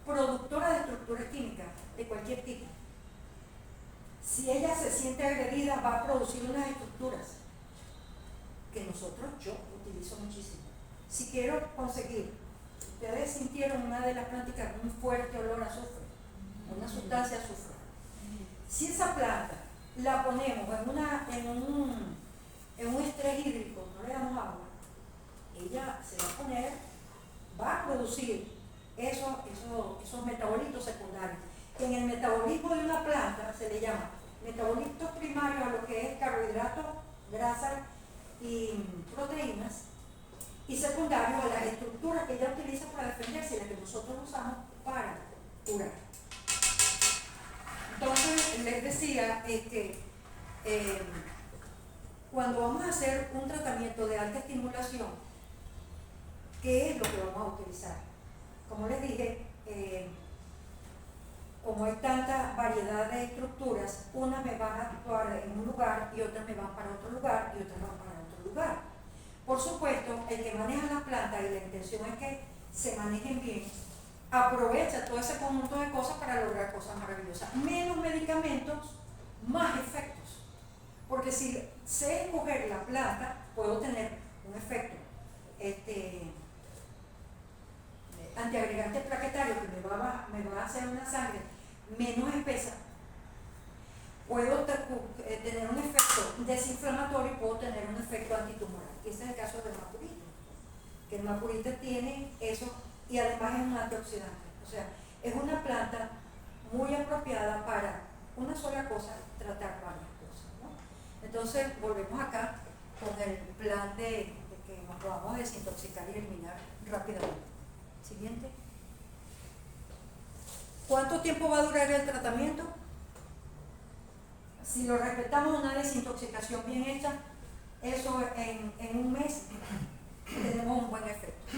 productora de estructuras químicas de cualquier tipo. Si ella se siente agredida, va a producir unas estructuras que yo utilizo muchísimo. Si quiero conseguir, ustedes sintieron una de las plantas con un fuerte olor a azufre, una sustancia azufre. Si esa planta la ponemos en un estrés hídrico, no le damos agua, ella se va a producir esos metabolitos secundarios. En el metabolismo de una planta se le llama metabolitos primarios a lo que es carbohidratos, grasas y proteínas, y secundarios a las estructuras que ella utiliza para defenderse y las que nosotros usamos para curar. Entonces les decía que cuando vamos a hacer un tratamiento de alta estimulación, ¿qué es lo que vamos a utilizar? Como les dije, como hay tanta variedad de estructuras, unas me van a actuar en un lugar y otras me van para otro lugar y otras van para otro lugar. Por supuesto, el que maneja las plantas, y la intención es que se manejen bien, aprovecha todo ese conjunto de cosas para lograr cosas maravillosas. Menos medicamentos, más efectos. Porque si sé escoger la planta, puedo tener un efecto antiagregante plaquetario que me va a hacer una sangre menos espesa. Puedo tener un efecto desinflamatorio y puedo tener un efecto antitumoral. Ese es el caso del mapurito, que el mapurito tiene eso y además es un antioxidante. O sea, es una planta muy apropiada para una sola cosa, tratar varias cosas, ¿no? Entonces, volvemos acá con el plan de que nos vamos a desintoxicar y eliminar rápidamente. Siguiente. ¿Cuánto tiempo va a durar el tratamiento? Si lo respetamos, una desintoxicación bien hecha, eso en un mes tenemos un buen efecto.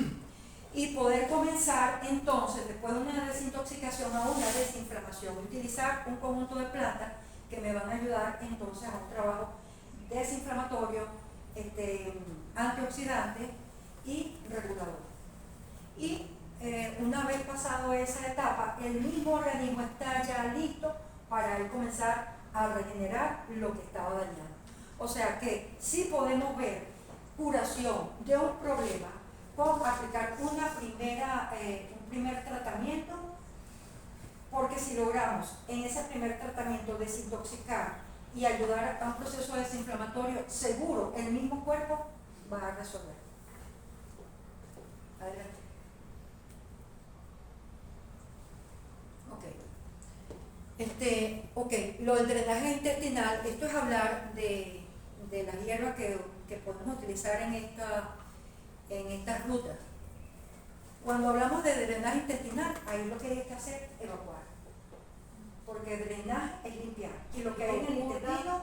Y poder comenzar entonces, después de una desintoxicación, a una desinflamación, utilizar un conjunto de plantas que me van a ayudar entonces a un trabajo desinflamatorio, antioxidante y regulador. Y una vez pasado esa etapa, el mismo organismo está ya listo para él comenzar a regenerar lo que estaba dañado. O sea que sí podemos ver curación de un problema con aplicar un primer tratamiento, porque si logramos en ese primer tratamiento desintoxicar y ayudar a un proceso desinflamatorio, seguro el mismo cuerpo va a resolver. Adelante. Lo del drenaje intestinal, esto es hablar de las hierbas que podemos utilizar en estas rutas. Cuando hablamos de drenaje intestinal, ahí lo que hay que hacer es evacuar. Porque drenaje es limpiar. Y lo que hay en el intestino,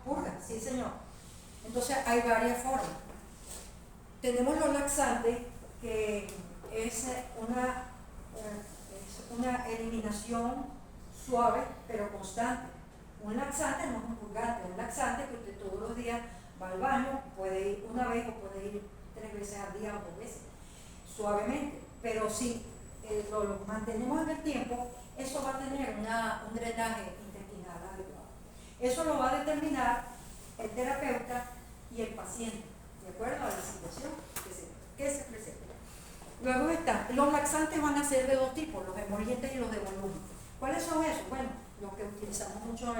purga, sí señor. Entonces hay varias formas. Tenemos los laxantes, que es una eliminación suave pero constante. Un laxante no es un purgante, un laxante que usted todos los días va al baño, puede ir una vez o puede ir 3 veces al día o 2 veces, suavemente, pero si lo mantenemos en el tiempo, eso va a tener un drenaje intestinal adecuado. Eso lo va a determinar el terapeuta y el paciente, de acuerdo a la situación que se presenta. Luego los laxantes van a ser de 2 tipos, los emolientes y los de volumen. ¿Cuáles son esos? Bueno, los que utilizamos mucho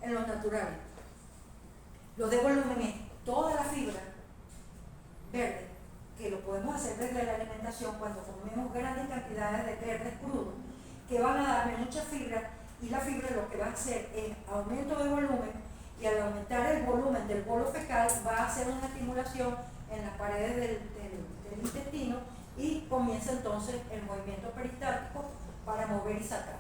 en los naturales. Los de volumen es toda la fibra verde, que lo podemos hacer desde la alimentación cuando comemos grandes cantidades de verdes crudos, que van a darme mucha fibra, y la fibra lo que va a hacer es aumento de volumen, y al aumentar el volumen del bolo fecal va a hacer una estimulación en las paredes del intestino, y comienza entonces el movimiento peristáltico para mover y sacar.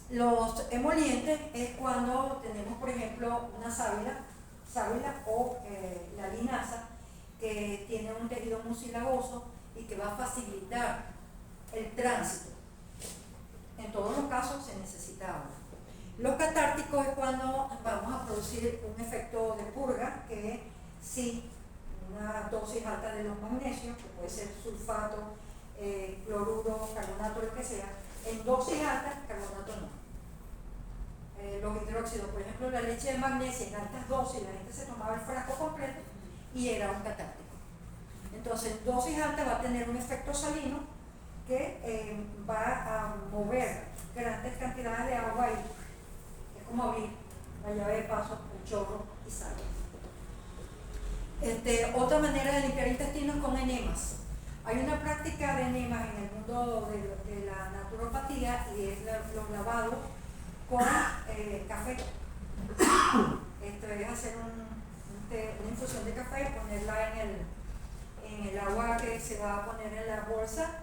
Los emolientes es cuando tenemos, por ejemplo, una sábila o la linaza, que tiene un tejido mucilagoso y que va a facilitar el tránsito. En todos los casos se necesita agua. Los catárticos es cuando vamos a producir un efecto de purga, que si una dosis alta de los magnesios, que puede ser sulfato, cloruro, carbonato, lo que sea, en dosis altas, carbonato no. Los hidróxidos, por ejemplo, la leche de magnesia en altas dosis, la gente se tomaba el frasco completo y era un catártico. Entonces, dosis alta va a tener un efecto salino que va a mover grandes cantidades de agua y es como abrir la llave de paso, el chorro y sale. Otra manera de limpiar intestinos con enemas. Hay una práctica de enemas en el mundo de la naturopatía y es los lavados con café. Esto es hacer una infusión de café, ponerla en el agua que se va a poner en la bolsa,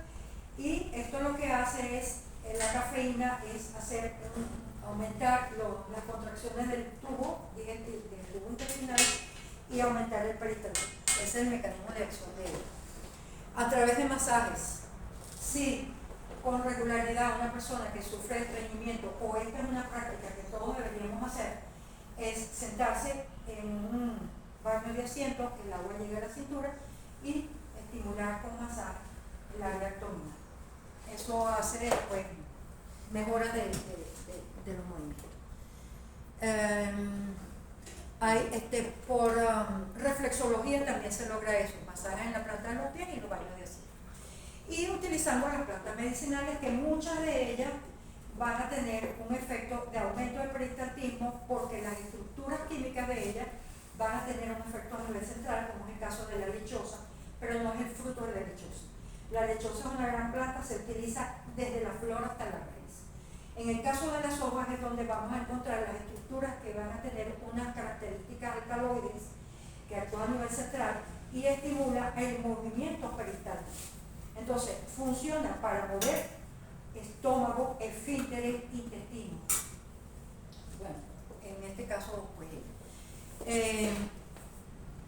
y esto lo que hace es, la cafeína es hacer aumentar las contracciones del tubo intestinal y aumentar el peristaltismo. Ese es el mecanismo de acción de ella. A través de masajes, si con regularidad una persona que sufre de estreñimiento, o esta es una práctica que todos deberíamos hacer, es sentarse en un baño de asiento, que el agua llegue a la cintura, y estimular con masaje el área abdominal. Eso hace pues mejoras de los movimientos. Por reflexología también se logra eso, masajes en la planta de los pies y los baños de asiento. Y utilizando las plantas medicinales, que muchas de ellas van a tener un efecto de aumento del peristaltismo, porque las estructuras químicas de ellas van a tener un efecto a nivel central, como es el caso de la lechosa, pero no es el fruto de la lechosa. La lechosa es una gran planta, se utiliza desde la flor hasta la raíz. En el caso de las hojas es donde vamos a encontrar las estructuras que van a tener unas características alcaloides que actúan a nivel central y estimula el movimiento peristáltico. Entonces, funciona para mover estómago, esfínteres, intestino. Bueno, en este caso, pues,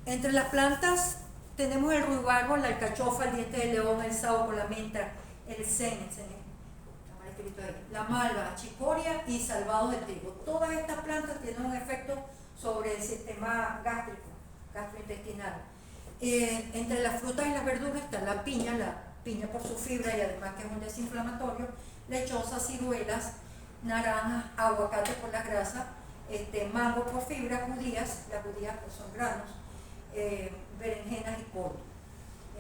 entre las plantas tenemos el ruibarbo, la alcachofa, el diente de león, el saúco, la menta, el zen, la malva, chicoria y salvado de trigo. Todas estas plantas tienen un efecto sobre el sistema gástrico, gastrointestinal. Entre las frutas y las verduras está la piña por su fibra y además que es un desinflamatorio, lechosa, ciruelas, naranjas, aguacate por la grasa, mango por fibra, judías, las judías pues son granos, berenjenas y col.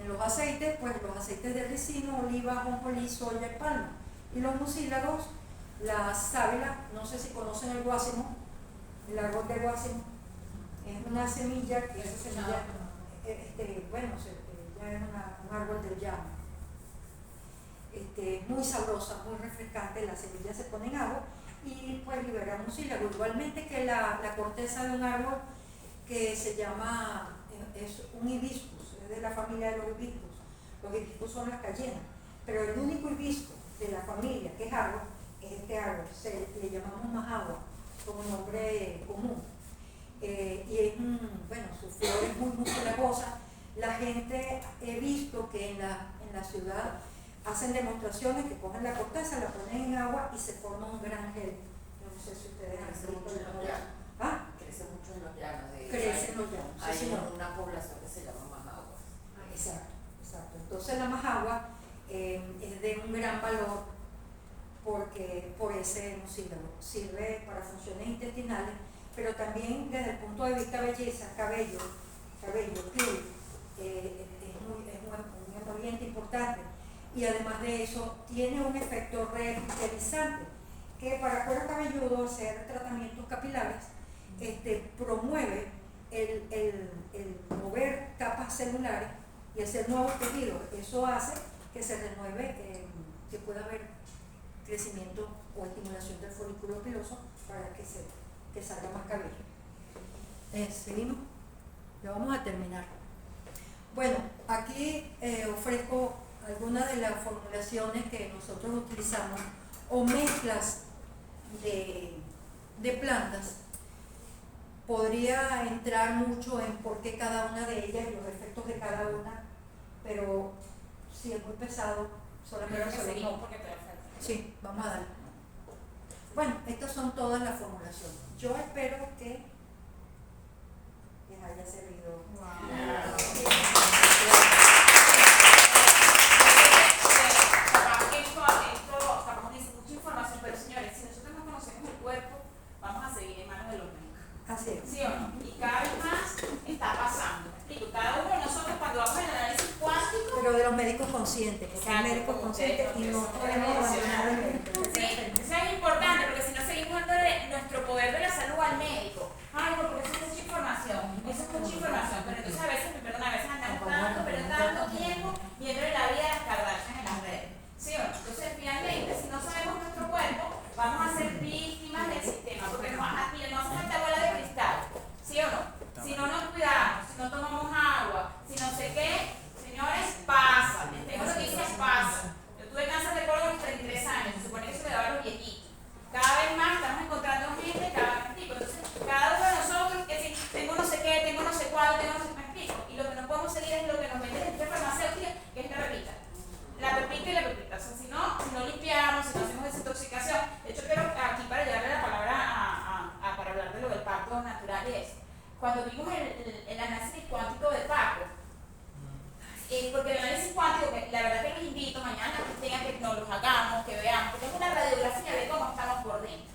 En los aceites, pues los aceites de ricino, oliva, ajonjolí, soya y palma. Y los mucílagos, la sábila, no sé si conocen el guásimo, el árbol de guásimo, es una semilla que esa semilla, ya es un árbol del llano. Muy sabrosa, muy refrescante, la semilla se pone en agua y pues libera mucílago. Igualmente que la corteza de un árbol que se llama, es un hibiscus, es de la familia de los hibiscus. Los hibiscus son las cayenas, pero el único hibisco de la familia que es árbol es este árbol, le llamamos majagua como nombre común. Y es su flor es muy mucilagosa. La gente, he visto que en la ciudad hacen demostraciones que cogen la corteza, la ponen en agua y se forma un gran gel. Yo no sé si ustedes han visto. Crece mucho en los llanos. Crece en los llanos. Hay Sí, una población que se llama majagua. Exacto. Entonces la majagua es de un gran valor porque por ese mucílago sirve para funciones intestinales, pero también desde el punto de vista belleza, cabello, piel, es un ambiente importante. Y además de eso tiene un efecto revitalizante que para cuero cabelludo hacer tratamientos capilares promueve el mover capas celulares y hacer nuevos tejidos. Eso hace que se renueve, que pueda haber crecimiento o estimulación del folículo piloso para que salga más cabello. Seguimos, ya vamos a terminar. Bueno, aquí ofrezco algunas de las formulaciones que nosotros utilizamos o mezclas de plantas. Podría entrar mucho en por qué cada una de ellas y los efectos de cada una, pero si es muy pesado, solamente Creo que se seguimos lo porque te falta. Sí, vamos a darle. Bueno, estas son todas las formulaciones. Yo espero que haya servido. Capaz dice mucha información, pero señores, si nosotros no conocemos el cuerpo, vamos a seguir en manos de los médicos. Así es. ¿Sí o no? Y cada vez más está pasando. ¿Me explico? Cada uno de nosotros cuando vamos al análisis cuántico, Pero de los médicos conscientes, porque hay médicos conscientes y no podemos abandonar el médico. sí, eso es importante porque si no seguimos dándole nuestro poder de la salud al médico. Ay, no, porque eso es mucha información. Eso es mucha información. Pero entonces a veces, perdón, a veces andamos tanto tiempo viendo la vida de las Kardashian en las redes. ¿Sí o no? Entonces finalmente, si no sabemos nuestro cuerpo, vamos a ser víctimas del sistema. Porque no hace falta bola de cristal. ¿Sí o no? Si no nos cuidamos, si no tomamos agua, si no sé qué, señores, pasa. Tengo noticias, pasa. Yo tuve cáncer de colon a los 33 años, se supone que se me daba a los viejitos. Cada vez más estamos encontrando gente, entonces cada uno de nosotros, que si tengo no sé qué, tengo no sé cuál, tengo no sé qué, me explico. Y lo que no podemos seguir es lo que nos vende la industria farmacéutica, que es la pepita. La pepita y la pepita. O sea, si no limpiamos, si no hacemos desintoxicación. De hecho, quiero aquí para llevarle la palabra para hablar de lo del pacto natural y eso. Cuando vimos el análisis cuántico de Paco, porque el análisis cuántico, que la verdad que los invito mañana que tengan que nos los hagamos, que veamos, porque es una radiografía de cómo estamos por dentro.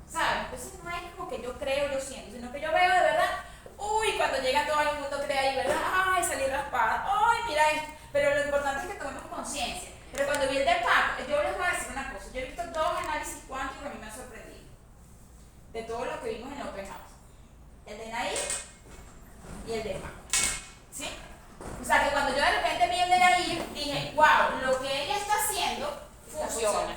¿Sabes? Entonces no es como que yo creo, yo siento, sino que yo veo de verdad, uy, cuando llega todo el mundo cree ahí, ¿verdad? Ay, salí raspada, ay, mira esto. Pero lo importante es que tomemos conciencia. Pero cuando vi el de Paco, yo les voy a decir una cosa, yo he visto dos análisis cuánticos que a mí me han sorprendido, de todo lo que vimos en Open House. El de Nair y el de Paco. ¿Sí? O sea que cuando yo de repente vi el de Nair, dije, wow, lo que ella está haciendo funciona.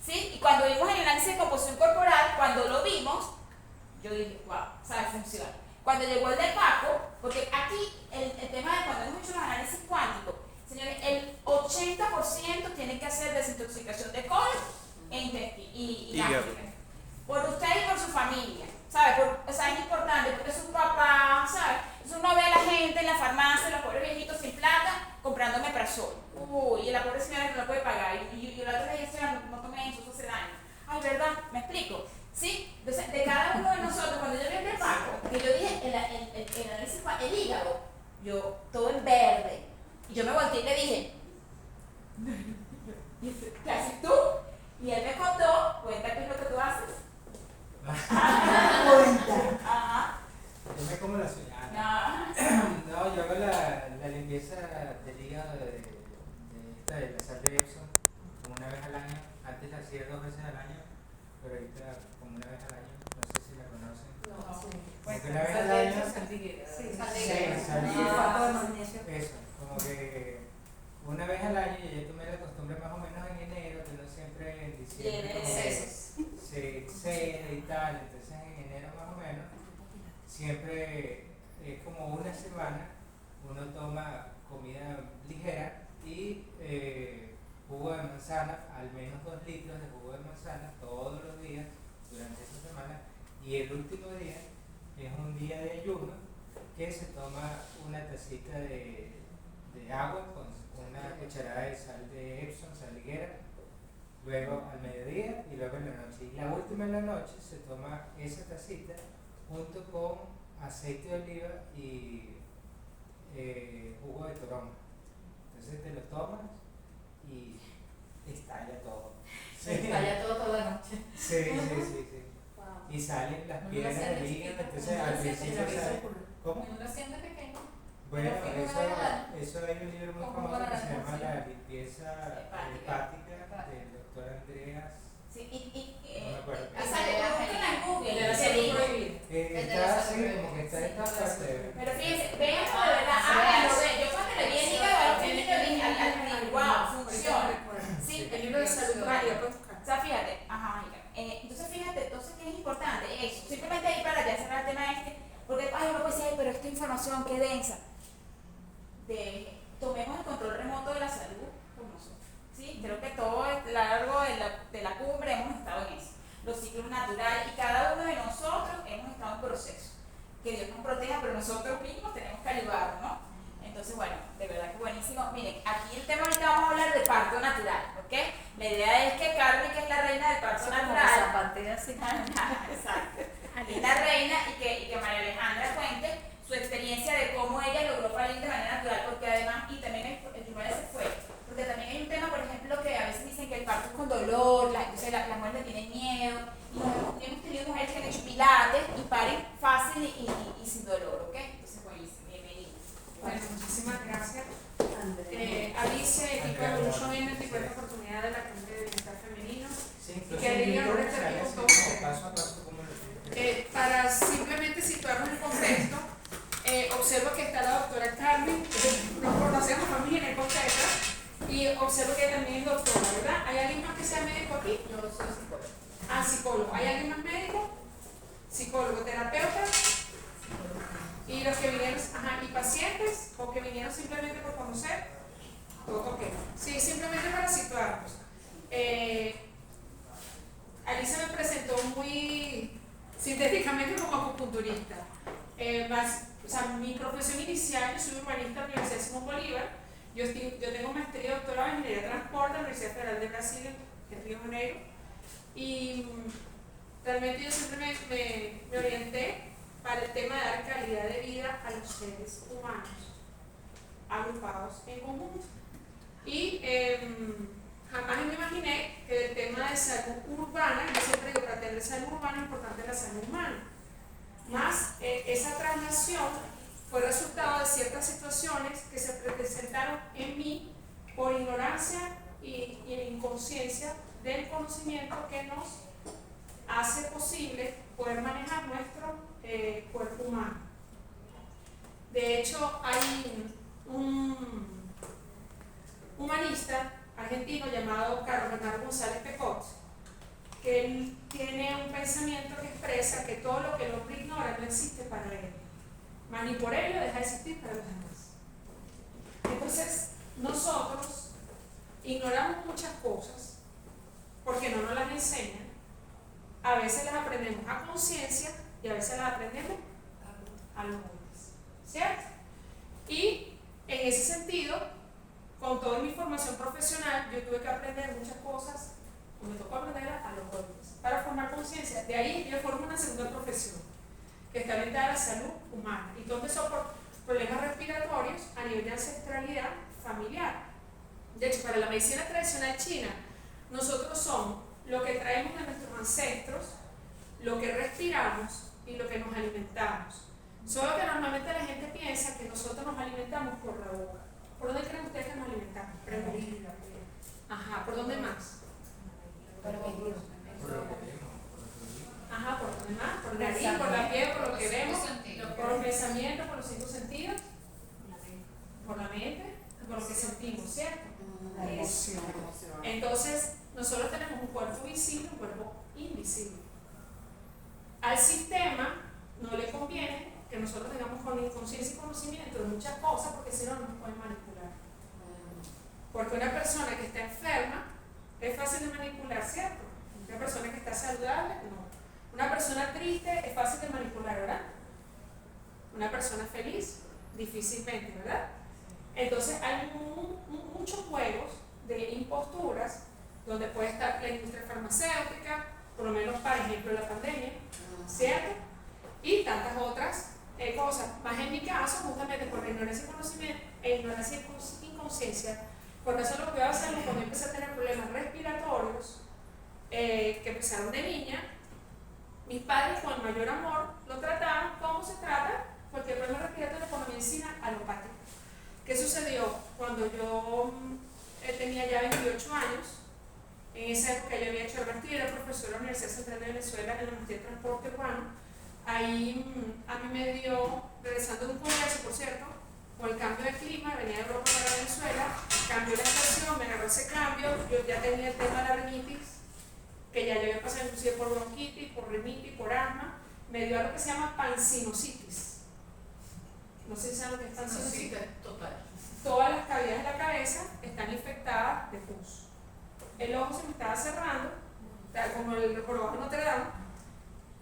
¿Sí? Y cuando vimos el análisis de composición corporal, cuando lo vimos, yo dije, wow, ¿sabes? Funciona. Cuando llegó el de Paco, porque aquí el tema de cuando hemos hecho los análisis cuánticos, señores, el 80% tiene que hacer desintoxicación de colon e intestino y gástrica. Por usted y por su familia. ¿Sabes? O sea, es importante porque es un papá, ¿sabes? Entonces uno ve a la gente en la farmacia, los pobres viejitos sin plata, comprando omeprazol. Uy, y la pobre señora que no lo puede pagar. Y la otra vez dice, no tome eso hace daño. Ay, ¿verdad? ¿Me explico? ¿Sí? Entonces, de cada uno de nosotros, cuando yo vi el de Paco, que yo dije, el análisis, el hígado, yo, todo en verde. Y yo me volteé y le dije, ¿qué haces tú? Y él me contó, cuenta qué es lo que tú haces. Ajá. Yo me como la soñada. No, yo hago la limpieza del hígado de la sal de Epsom como una vez al año. Antes la hacía 2 veces al año, pero ahorita como una vez al año. No sé si la conocen. Como que una vez al año. Eso, como que una vez al año, y yo tomé la costumbre más o menos en enero, que no siempre en diciembre se excede y tal. Entonces en enero más o menos, siempre es como una semana, uno toma comida ligera y jugo de manzana, al menos 2 litros de jugo de manzana todos los días durante esa semana, y el último día es un día de ayuno que se toma una tacita de agua con una cucharada de sal de Epsom, sal liguera, luego al mediodía y luego en la noche. Y la última en la noche se toma esa tacita junto con aceite de oliva y jugo de toronja. Entonces te lo tomas y estalla todo. Estalla todo toda la noche. Sí. Wow. Y salen las piedras del hígado, entonces al principio sale. ¿Cómo? Uno siente pequeño. Bueno, eso hay un libro muy famoso que se llama La limpieza hepática del doctor Andreas. Sí, no me acuerdo. en Google. Está así, como que está en esta parte. Pero fíjense, vean de verdad, háganlo, yo cuando le vi el hígado, dije, wow, funciona. Sí, el libro de salud rápida, pues. O sea, fíjate, entonces fíjate, que es importante eso, simplemente ahí para ya cerrar el tema porque, uno puede decir, pero esta información, qué densa. Tomemos el control remoto de la salud con nosotros. ¿Sí? Creo que todo a lo largo de la cumbre hemos estado en eso. Los ciclos naturales y cada uno de nosotros hemos estado en proceso. Que Dios nos proteja, pero nosotros mismos tenemos que ayudarnos, ¿no? Entonces, bueno, de verdad que buenísimo. Miren, aquí el tema ahorita vamos a hablar de parto natural, ¿ok? La idea es que Carmen, que es la reina del parto natural, zapatea así. Exacto, es la reina y que María Alejandra cuente experiencia de cómo ella logró parir de manera natural, porque además, y también el tribunal se fue, porque también hay un tema, por ejemplo, que a veces dicen que el parto es con dolor, entonces la mujer le tiene miedo, y hemos tenido mujeres que han hecho pilates y paren fácil y sin dolor, ¿ok? Entonces, buenísimo, bienvenido. Bueno, muchísimas gracias. Alicia, equipo de Evolution en 24 oportunidad de la Clínica de Bienestar Femenino. Sí, Y que diga ahora este tipo todo paso a paso como para simplemente situarnos en el contexto, observo que está la doctora Carmen, nos conocemos, somos ginecólogas, y observo que también es doctora, ¿verdad? ¿Hay alguien más que sea médico aquí? Yo soy psicóloga. Ah, psicólogo. ¿Hay alguien más médico? Psicólogo, terapeuta. ¿Y los que vinieron, y pacientes? ¿O que vinieron simplemente por conocer? Ok. Sí, simplemente para situarnos. Alicia me presentó muy sintéticamente como acupunturista. Mi profesión inicial, yo soy urbanista de la Universidad Simón Bolívar. Yo tengo maestría y doctorado en Ingeniería de Transporte en la Universidad Federal de Brasil, en Río de Janeiro. Y realmente yo siempre me orienté para el tema de dar calidad de vida a los seres humanos agrupados en conjunto. Y jamás me imaginé que el tema de salud urbana, yo siempre digo, para tener salud urbana es importante la salud humana. Más esa traslación fue resultado de ciertas situaciones que se presentaron en mí por ignorancia y inconsciencia del conocimiento que nos hace posible poder manejar nuestro cuerpo humano. De hecho, hay un humanista argentino llamado Carlos Bernardo González Pecot, que él tiene un pensamiento que expresa que todo lo que el hombre ignora no existe para él, mas ni por ello deja de existir para los demás. Entonces, nosotros ignoramos muchas cosas porque no nos las enseñan. A veces las aprendemos a conciencia y a veces las aprendemos a los golpes, ¿cierto? Y en ese sentido, con toda mi formación profesional, yo tuve que aprender muchas cosas, me tocó aprender a los golpes, para formar conciencia. De ahí yo formo una segunda profesión, que está orientada a la salud humana, y todo empezó por problemas respiratorios a nivel de ancestralidad familiar. De hecho, para la medicina tradicional china, nosotros somos lo que traemos de nuestros ancestros, lo que respiramos y lo que nos alimentamos. Solo que normalmente la gente piensa que nosotros nos alimentamos por la boca. ¿Por dónde creen ustedes que nos alimentamos? Ajá, ¿por dónde más? Por los oídos. Ajá, ¿por dónde más? Por la nariz, por la piel, por lo que vemos, por los pensamientos, por los 5 sentidos, por la mente, por lo que sentimos, ¿cierto? La emoción. Entonces, nosotros tenemos un cuerpo visible y un cuerpo invisible. Al sistema no le conviene que nosotros tengamos conciencia y conocimiento de muchas cosas, porque si no nos pueden manipular. Porque una persona que está enferma es fácil de manipular, ¿cierto? Una persona que está saludable, no. Una persona triste es fácil de manipular, ¿verdad? Una persona feliz, difícilmente, ¿verdad? Entonces hay muchos juegos de imposturas donde puede estar la industria farmacéutica, por lo menos para ejemplo la pandemia, ¿cierto? Y tantas otras cosas. Más en mi caso, justamente por la ignorancia y conocimiento, ignorancia y inconsciencia, por eso lo que voy a hacer cuando empecé a tener problemas respiratorios, que empezaron de niña, mis padres con el mayor amor lo trataron. ¿Cómo se trata? Porque el problema respiratorio con medicina alopática. ¿Qué sucedió? Cuando yo tenía ya 28 años, en esa época yo había hecho el máster y era profesora de la Universidad Central de Venezuela en la Maestría de Transporte Urbano. Ahí a mí me dio, regresando de un congreso, por cierto, con el cambio de clima, venía de Europa para Venezuela, cambió la estación, me agarró ese cambio, yo ya tenía el tema de la rinitis, que ya yo había pasado inclusive por bronquitis, por rinitis, por asma, me dio algo que se llama pansinusitis. No sé si saben lo que es pansinusitis. Total. Todas las cavidades de la cabeza están infectadas de pus. El ojo se me estaba cerrando, como el jorobado de Notre Dame,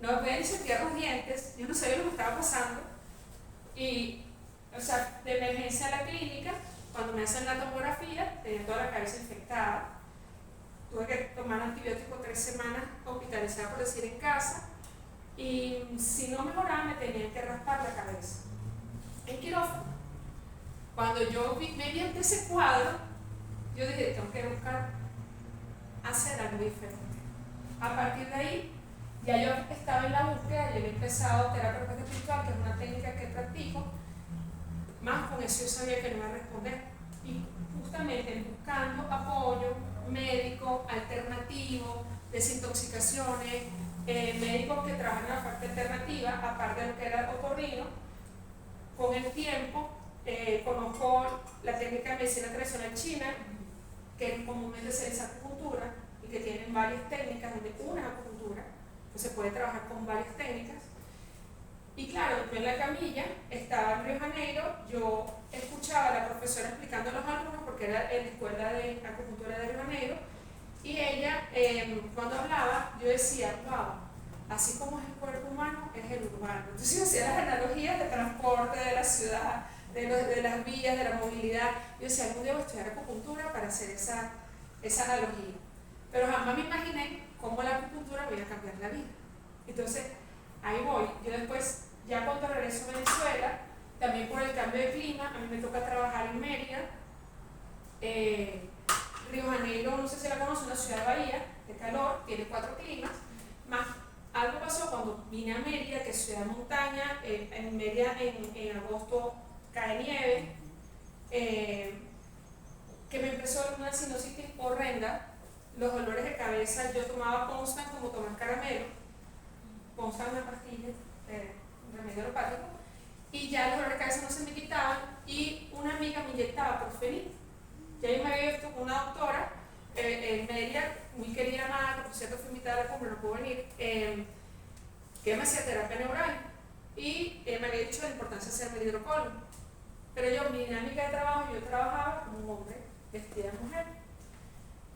no podía ni sentir los dientes, yo no sabía lo que estaba pasando. Y, o sea, de emergencia a la clínica, cuando me hacen la tomografía, tenía toda la cabeza infectada. Tuve que tomar antibiótico 3 semanas, hospitalizada por decir en casa, y si no mejoraba me tenían que raspar la cabeza. en quirófano. Cuando yo me vi ante ese cuadro, yo dije, tengo que buscar hacer algo diferente. A partir de ahí, ya yo estaba en la búsqueda, yo había empezado terapia espiritual, que es una técnica que practico, más con eso yo sabía que no iba a responder. Y justamente buscando apoyo médico, alternativo, desintoxicaciones, médicos que trabajan en la parte alternativa, aparte de lo que era otorrino, con el tiempo conozco la técnica de medicina tradicional china, que comúnmente se dice acupuntura, y que tienen varias técnicas, donde una es acupuntura, pues se puede trabajar con varias técnicas. Y claro, yo en la camilla estaba en Río de Janeiro, yo escuchaba a la profesora explicando a los alumnos, porque era en la escuela de acupuntura de Río de Janeiro, y ella, cuando hablaba, yo decía, wow, así como es el cuerpo humano, es el urbano. Entonces yo hacía las analogías de transporte de la ciudad, de las vías, de la movilidad. Yo decía, algún día voy a estudiar acupuntura para hacer esa analogía. Pero jamás me imaginé cómo la acupuntura me iba a cambiar la vida. Entonces, ahí voy. Yo después, ya cuando regreso a Venezuela, también por el cambio de clima, a mí me toca trabajar en Mérida. Río de Janeiro, no sé si la conocen, una ciudad de bahía, de calor, tiene 4 climas. Más algo pasó cuando vine a Mérida, que es ciudad de montaña. En Mérida en agosto cae nieve, que me empezó a dar una sinusitis horrenda, los dolores de cabeza. Yo tomaba Constant como tomar caramelo, Constant una pastilla, un remedio alopático, y ya los dolores de cabeza no se me quitaban, y una amiga me inyectaba Profenil. Ya yo me había visto con una doctora en Mérida, muy querida madre, por cierto fui invitada a la cumbre, no puedo venir, que me hacía terapia neural, y me había dicho la importancia de hacerme el hidrocolo. Pero yo, mi dinámica de trabajo, yo trabajaba como un hombre vestida de mujer.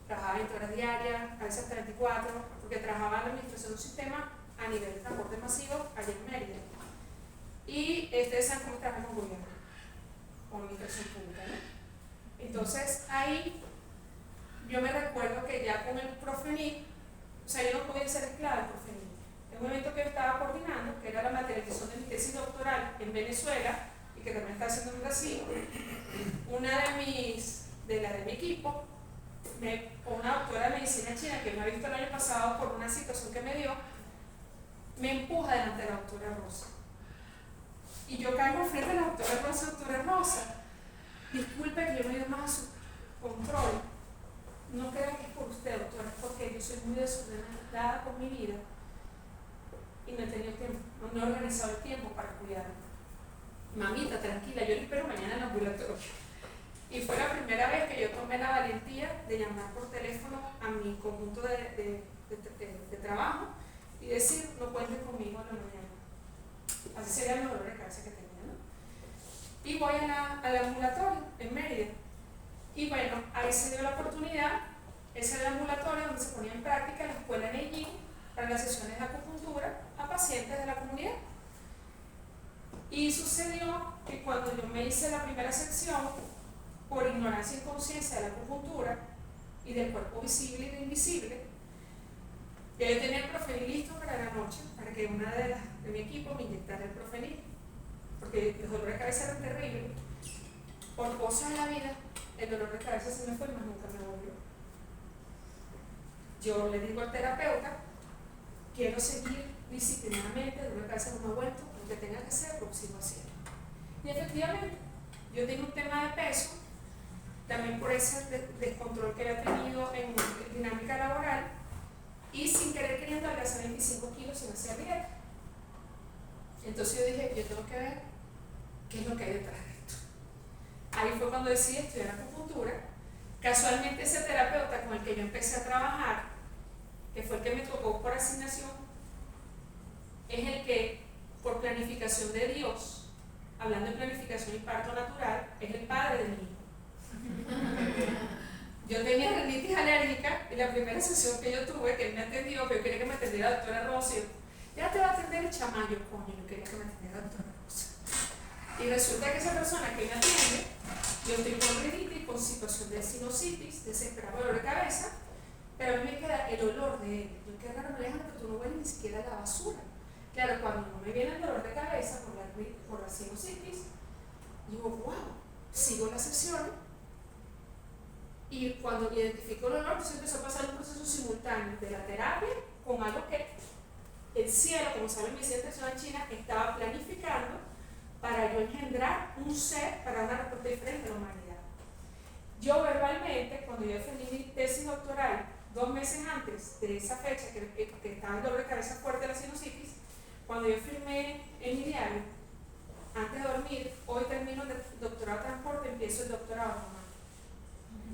Trabajaba 20 horas diarias, a veces hasta 24, porque trabajaba en la administración de un sistema a nivel de transporte masivo allá en Mérida. Y ustedes saben cómo trabajan con gobierno, con administración pública, ¿no? Entonces ahí yo me recuerdo que ya con el Profenil, o sea, yo no podía ser esclava del Profenil. En un evento que yo estaba coordinando, que era la materialización de mi tesis doctoral en Venezuela, y que también estaba haciendo en Brasil, una de mi equipo, una doctora de medicina china que me había visto el año pasado por una situación que me dio, me empuja delante de la doctora Rosa. Y yo caigo frente a la doctora Rosa, disculpe que yo me dio más a su control. No crea que es por usted, doctora, es porque yo soy muy desordenada con mi vida y no he tenido tiempo, no he organizado el tiempo para cuidarme. Mamita, tranquila, yo le espero mañana en el ambulatorio. Y fue la primera vez que yo tomé la valentía de llamar por teléfono a mi conjunto de trabajo y decir, no cuenten conmigo en la mañana. Así sería el dolor de cabeza que tenía, ¿no? Y voy al ambulatorio en Mérida. Y bueno, ahí se dio la oportunidad, ese era el ambulatorio donde se ponía en práctica la escuela Neijing para las sesiones de acupuntura a pacientes de la comunidad. Y sucedió que cuando yo me hice la primera sección, por ignorancia y inconsciencia de la acupuntura y del cuerpo visible y de invisible, ya yo tenía el Profenil listo para la noche, para que una de mi equipo me inyectara el Profenil, porque el dolor de cabeza era terrible. Por cosas de la vida, el dolor de cabeza se me fue y más nunca me volvió. Yo le digo al terapeuta, quiero seguir disciplinadamente, el dolor de cabeza no me ha vuelto, lo que tenga que hacer, lo sigo haciendo. Y efectivamente, yo tengo un tema de peso, también por ese descontrol que había tenido en dinámica laboral, y sin querer queriendo adelgazar 25 kilos sin hacer dieta. Entonces yo dije, yo tengo que ver qué es lo que hay detrás de esto. Ahí fue cuando decidí estudiar acupuntura. Casualmente ese terapeuta con el que yo empecé a trabajar, que fue el que me tocó por asignación, es el que por planificación de Dios, hablando de planificación y parto natural, es el padre de mi hijo. Yo tenía rinitis alérgica y la primera sesión que yo tuve, que él me atendió, que yo quería que me atendiera la doctora Rosa, ya te va a atender el chamayo, coño, yo quería que me atendiera la doctora Rosa. Y resulta que esa persona que me atiende, yo estoy con rinitis, con situación de sinusitis, desesperado dolor de cabeza, pero a mí me queda el olor de él. Yo, qué raro, Alejandra, pero tú no hueles ni siquiera la basura. Claro, cuando no me viene el dolor de cabeza por la sinusitis, Digo, wow, sigo las sesiones y cuando identifico el dolor, entonces empezó a pasar un proceso simultáneo de la terapia con algo que el cielo, como sabe mi medicina tradicional china, estaba planificando para yo engendrar un ser para una respuesta diferente a la humanidad. Yo verbalmente, cuando yo defendí mi tesis doctoral 2 meses antes de esa fecha, que estaba el dolor de cabeza fuerte de la sinusitis, cuando yo firmé en mi diario, antes de dormir, hoy termino el doctorado de transporte, empiezo el doctorado, mamá.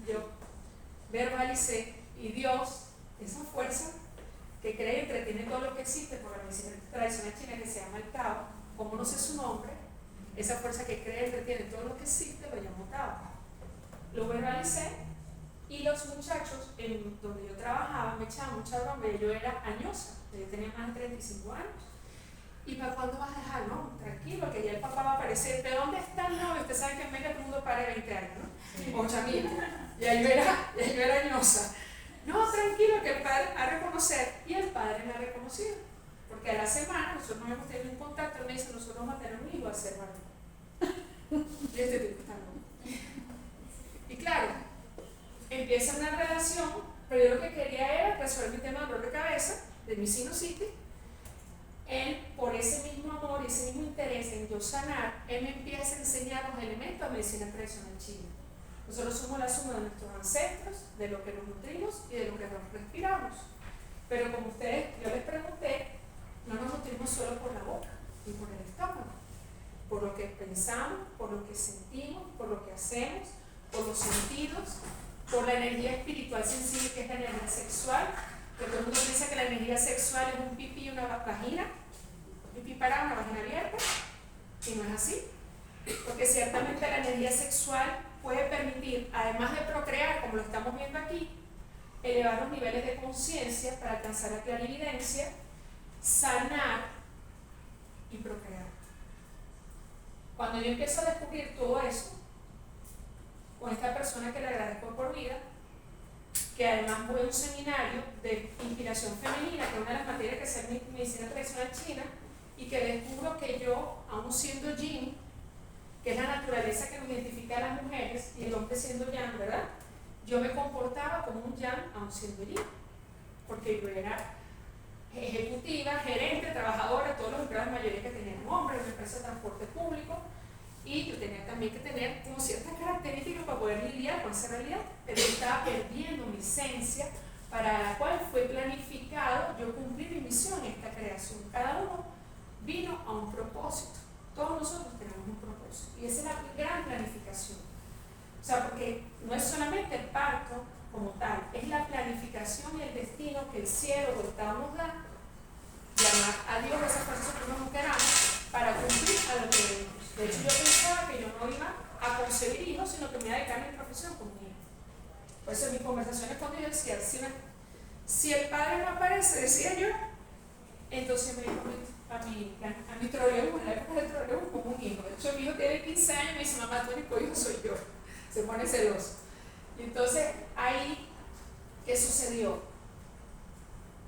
Yo verbalicé, y Dios, esa fuerza que cree y entretiene todo lo que existe por la medicina tradicional china que se llama el Tao, como no sé su nombre, esa fuerza que cree y entretiene todo lo que existe lo llamo Tao. Lo verbalicé y los muchachos en donde yo trabajaba me echaban mucha broma, yo era añosa, yo tenía más de 35 años. ¿Y para cuándo vas a dejar? No, tranquilo, que ya el papá va a aparecer. ¿De dónde está el novio? Usted sabe que en México todo el mundo para 20 años, ¿no? Sí. O chamita. Ya yo era añosa. No, tranquilo, que el padre va a reconocer. Y el padre me ha reconocido. Porque a la semana nosotros no hemos tenido un contacto, él me dice, nosotros vamos a tener un hijo a ser varón. Y este tipo está loco. Y claro, empieza una relación, pero yo lo que quería era resolver mi tema de dolor de cabeza, de mi sinusitis. Él, por ese mismo amor y ese mismo interés en yo sanar, él me empieza a enseñar los elementos de medicina tradicional china. Nosotros somos la suma de nuestros ancestros, de lo que nos nutrimos y de lo que nos respiramos. Pero como ustedes, yo les pregunté, no nos nutrimos solo por la boca y por el estómago, por lo que pensamos, por lo que sentimos, por lo que hacemos, por los sentidos, por la energía espiritual sensible que es la energía sexual, que todo el mundo piensa que la energía sexual es un pipí y una vagina, un pipí parado, una vagina abierta, y no es así, porque ciertamente la energía sexual puede permitir, además de procrear, como lo estamos viendo aquí, elevar los niveles de conciencia para alcanzar la clarividencia, sanar y procrear. Cuando yo empiezo a descubrir todo eso, con esta persona que le agradezco por vida, que además fue un seminario de inspiración femenina, que es una de las materias que se en medicina tradicional china, y que descubro que yo, aún siendo yin, que es la naturaleza que nos identifica a las mujeres, y el hombre siendo yang, ¿verdad? Yo me comportaba como un yang, aún siendo yin, porque yo era ejecutiva, gerente, trabajadora, todos los empleados de mayoría que tenían hombres, en empresa de transporte público, y yo tenía también que tener como ciertas características para poder lidiar con esa realidad, pero yo estaba perdiendo mi esencia para la cual fue planificado yo cumplir mi misión en esta creación. Cada uno vino a un propósito, todos nosotros tenemos un propósito, y esa es la gran planificación. O sea, porque no es solamente el parto como tal, es la planificación y el destino que el cielo o el Tao nos da, llamar a Dios esa fuerza que no queramos para cumplir a lo que venimos. De hecho, yo pensaba que yo no iba a concebir hijos, sino que me iba a dedicar a mi profesión como hijo. Por eso en mis conversaciones cuando yo decía, si el padre no aparece, decía yo, entonces me dijo a mi trolebús, en la época del trolebús, como un hijo. De hecho, mi hijo tiene 15 años y me dice, mamá, tu único hijo soy yo. Se pone celoso. Y entonces, ahí, ¿qué sucedió?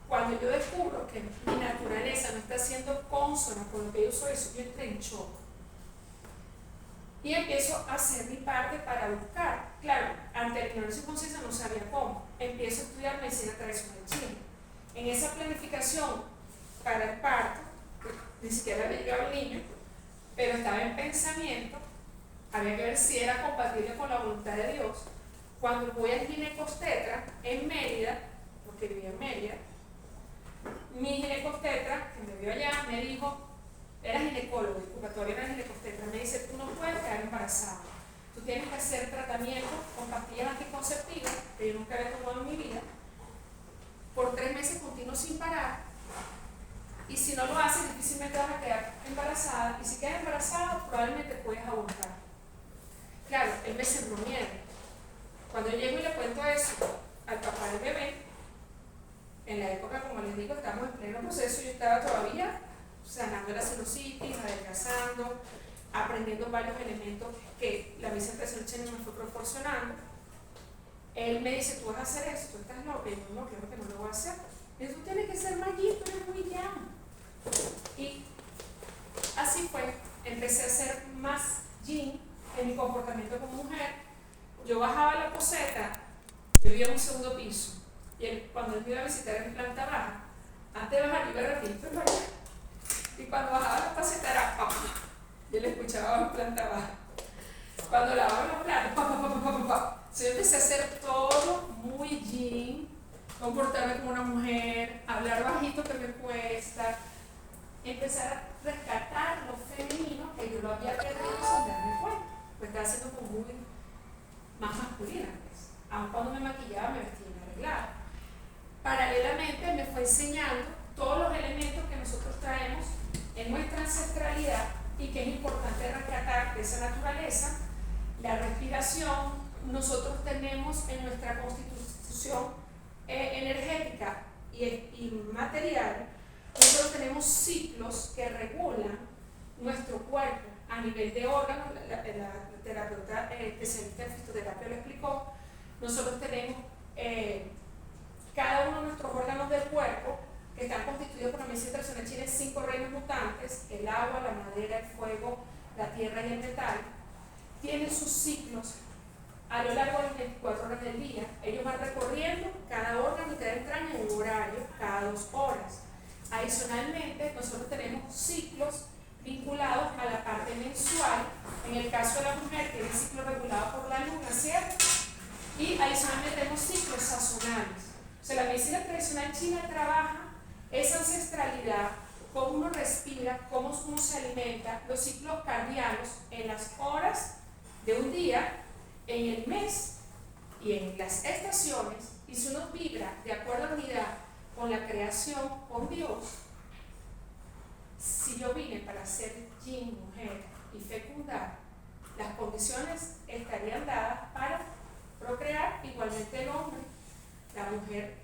Cuando yo descubro que mi naturaleza no está siendo consona con lo que yo soy, yo entré en shock. Y empiezo a hacer mi parte para buscar. Claro, ante la ignorancia y conciencia no sabía cómo. Empiezo a estudiar medicina tradicional china. En esa planificación para el parto, ni siquiera había llegado el niño, pero estaba en pensamiento, había que ver si era compatible con la voluntad de Dios. Cuando voy al ginecostetra en Mérida, porque vivía en Mérida, mi ginecostetra, que me vio allá, me dijo, era ginecólogo, disculpa, todavía era ginecostetra, me dice, tú no puedes quedar embarazada, tú tienes que hacer tratamiento con pastillas anticonceptivas, que yo nunca había tomado en mi vida, por 3 meses continuos sin parar, y si no lo haces, difícilmente vas a quedar embarazada, y si quedas embarazada, probablemente puedes abortar. Claro, él me sembró miedo. Cuando yo llego y le cuento eso al papá del bebé, en la época, como les digo, estamos en pleno proceso, yo estaba todavía sanando la sinusitis, adelgazando, aprendiendo varios elementos que la medicina tradicional china me fue proporcionando. Él me dice, tú vas a hacer eso, tú estás loca, y yo no, creo que no lo voy a hacer. Y tú tienes que ser maguito, eres muy llano. Y así fue, empecé a ser más yin en mi comportamiento como mujer. Yo bajaba la poseta, yo vivía en un segundo piso, y cuando él me iba a visitar en mi planta baja, antes de bajar yo iba rapidito para allá, y cuando bajaba la poseta era ¡pam! Yo le escuchaba en planta baja. Cuando lavaba los platos, yo empecé a hacer todo muy yin, comportarme como una mujer, hablar bajito que me cuesta, empezar a rescatar lo femenino que yo lo había perdido sin darme cuenta, pues estaba siendo como muy más masculina, pues. Aun cuando me maquillaba, me vestía y me arreglaba. Paralelamente me fue enseñando todos los elementos que nosotros traemos en nuestra ancestralidad y que es importante rescatar de esa naturaleza. La respiración, nosotros tenemos en nuestra constitución energética y material, nosotros tenemos ciclos que regulan nuestro cuerpo a nivel de órganos. La terapeuta especialista en fitoterapia lo explicó. Nosotros tenemos cada uno de nuestros órganos del cuerpo que están constituidos por la medicina tradicional china en 5 reinos mutantes: el agua, la madera, el fuego, la tierra y el metal. Tienen sus ciclos a lo largo de las 24 horas del día. Ellos van recorriendo cada órgano y cada entraña en un horario, cada 2 horas. Adicionalmente, nosotros tenemos ciclos vinculados a la parte mensual. En el caso de la mujer, tiene ciclo regulado por la luna, ¿cierto? Y adicionalmente tenemos ciclos sazonales. O sea, la medicina tradicional china trabaja esa ancestralidad, cómo uno respira, cómo uno se alimenta, los ciclos cardianos en las horas de un día, en el mes y en las estaciones. Y si uno vibra de acuerdo a la unidad con la creación, con Dios, si yo vine para ser yin, mujer, y fecundar, las condiciones estarían dadas para procrear. Igualmente el hombre, la mujer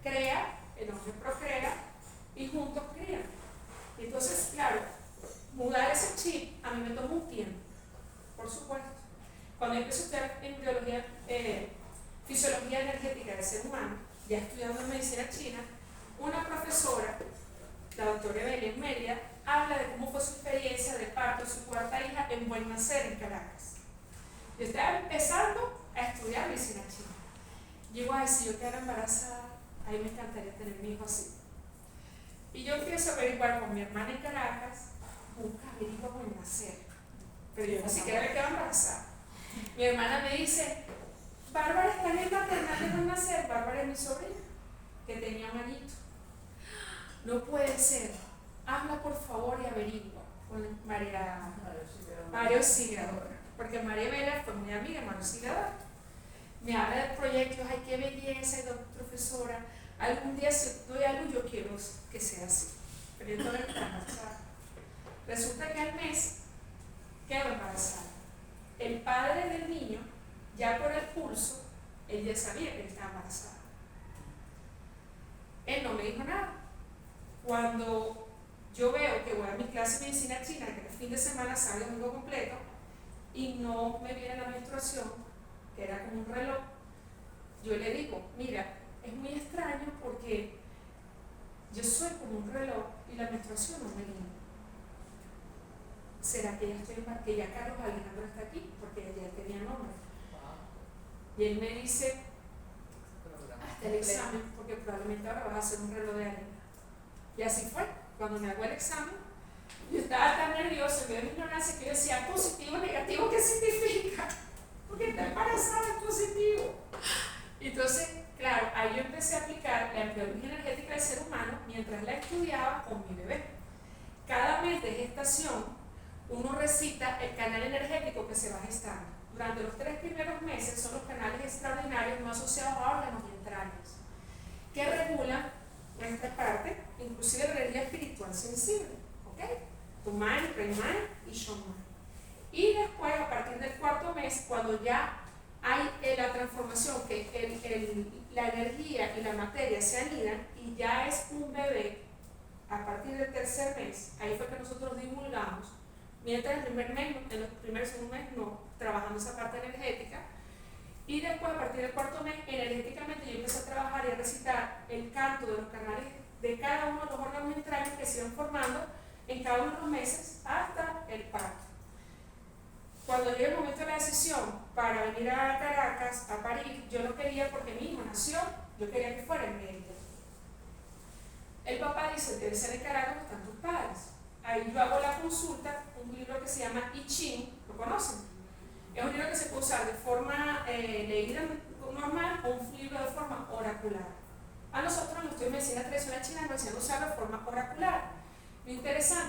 crea, el hombre procrea y juntos crían. Entonces, claro, mudar ese chip a mí me tomó un tiempo, por supuesto. Cuando empecé a estudiar en biología, fisiología energética del ser humano, ya estudiando en medicina china, una profesora, la doctora Evelyn Melia, habla de cómo fue su experiencia de parto de su 4ª hija en Buen Nacer, en Caracas. Yo estaba empezando a estudiar medicina china. Llego a decir, yo quedara embarazada, a mí me encantaría tener mi hijo así. Y yo empiezo a averiguar con mi hermana en Caracas, nunca averiguo Buen Nacer, pero yo ni siquiera me quedo embarazada. Mi hermana me dice, Bárbara está en el maternal de Buen Nacer. Bárbara es mi sobrina, que tenía un añito. No puede ser, habla por favor y averigua con María Auxiliadora, porque María Vela fue mi amiga, María Auxiliadora. Me habla del proyecto, ay, qué belleza, y profesora, algún día si doy algo yo quiero que sea así. Pero yo todavía estaba embarazada. Resulta que al mes quedo embarazada. El padre del niño, ya por el pulso, él ya sabía que estaba embarazada. Él no me dijo nada. Cuando yo veo que voy a mi clase de medicina china, que el fin de semana sale domingo completo, y no me viene la menstruación, que era como un reloj, yo le digo, mira, es muy extraño porque yo soy como un reloj y la menstruación no me viene. ¿Será que ya Carlos Alejandro está aquí? Porque ya tenía nombre. Y él me dice, hasta el examen, porque probablemente ahora vas a hacer un reloj de arena. Y así fue. Cuando me hago el examen, yo estaba tan nerviosa, me dio mi ignorancia, que yo decía, positivo, negativo, ¿qué significa? Porque está embarazada, es positivo. Entonces, claro, ahí yo empecé a aplicar la biología energética del ser humano mientras la estudiaba con mi bebé. Cada mes de gestación, uno recita el canal energético que se va gestando. Durante los 3 primeros meses son los canales extraordinarios no asociados a órganos y entrañas, que regulan nuestra parte, inclusive la energía espiritual sensible, ¿ok? Tu mind, brain mind y show mind. Y después, a partir del 4.º mes, cuando ya hay la transformación, que la energía y la materia se anidan y ya es un bebé, a partir del 3.er mes, ahí fue que nosotros divulgamos, mientras el primer mes, en los primeros y segundo mes no, trabajando esa parte energética, y después a partir del 4.º mes, energéticamente yo empecé a trabajar y a recitar el canto de los canales de cada uno de los órganos entrañas que se iban formando en cada uno de los meses hasta el parto. cuando llegue el momento de la decisión para venir a Caracas a parir, yo no quería, porque mi hijo nació, yo quería que fuera en Mérida. El papá dice, debe ser en Caracas, donde están tus padres. Ahí yo hago la consulta, un libro que se llama I Ching, ¿lo conocen? Es un libro que se puede usar de forma leída normal o un libro de forma oracular. A nosotros, en los estudios de medicina tradicional china, nos enseñan a usar de forma oracular. Lo interesante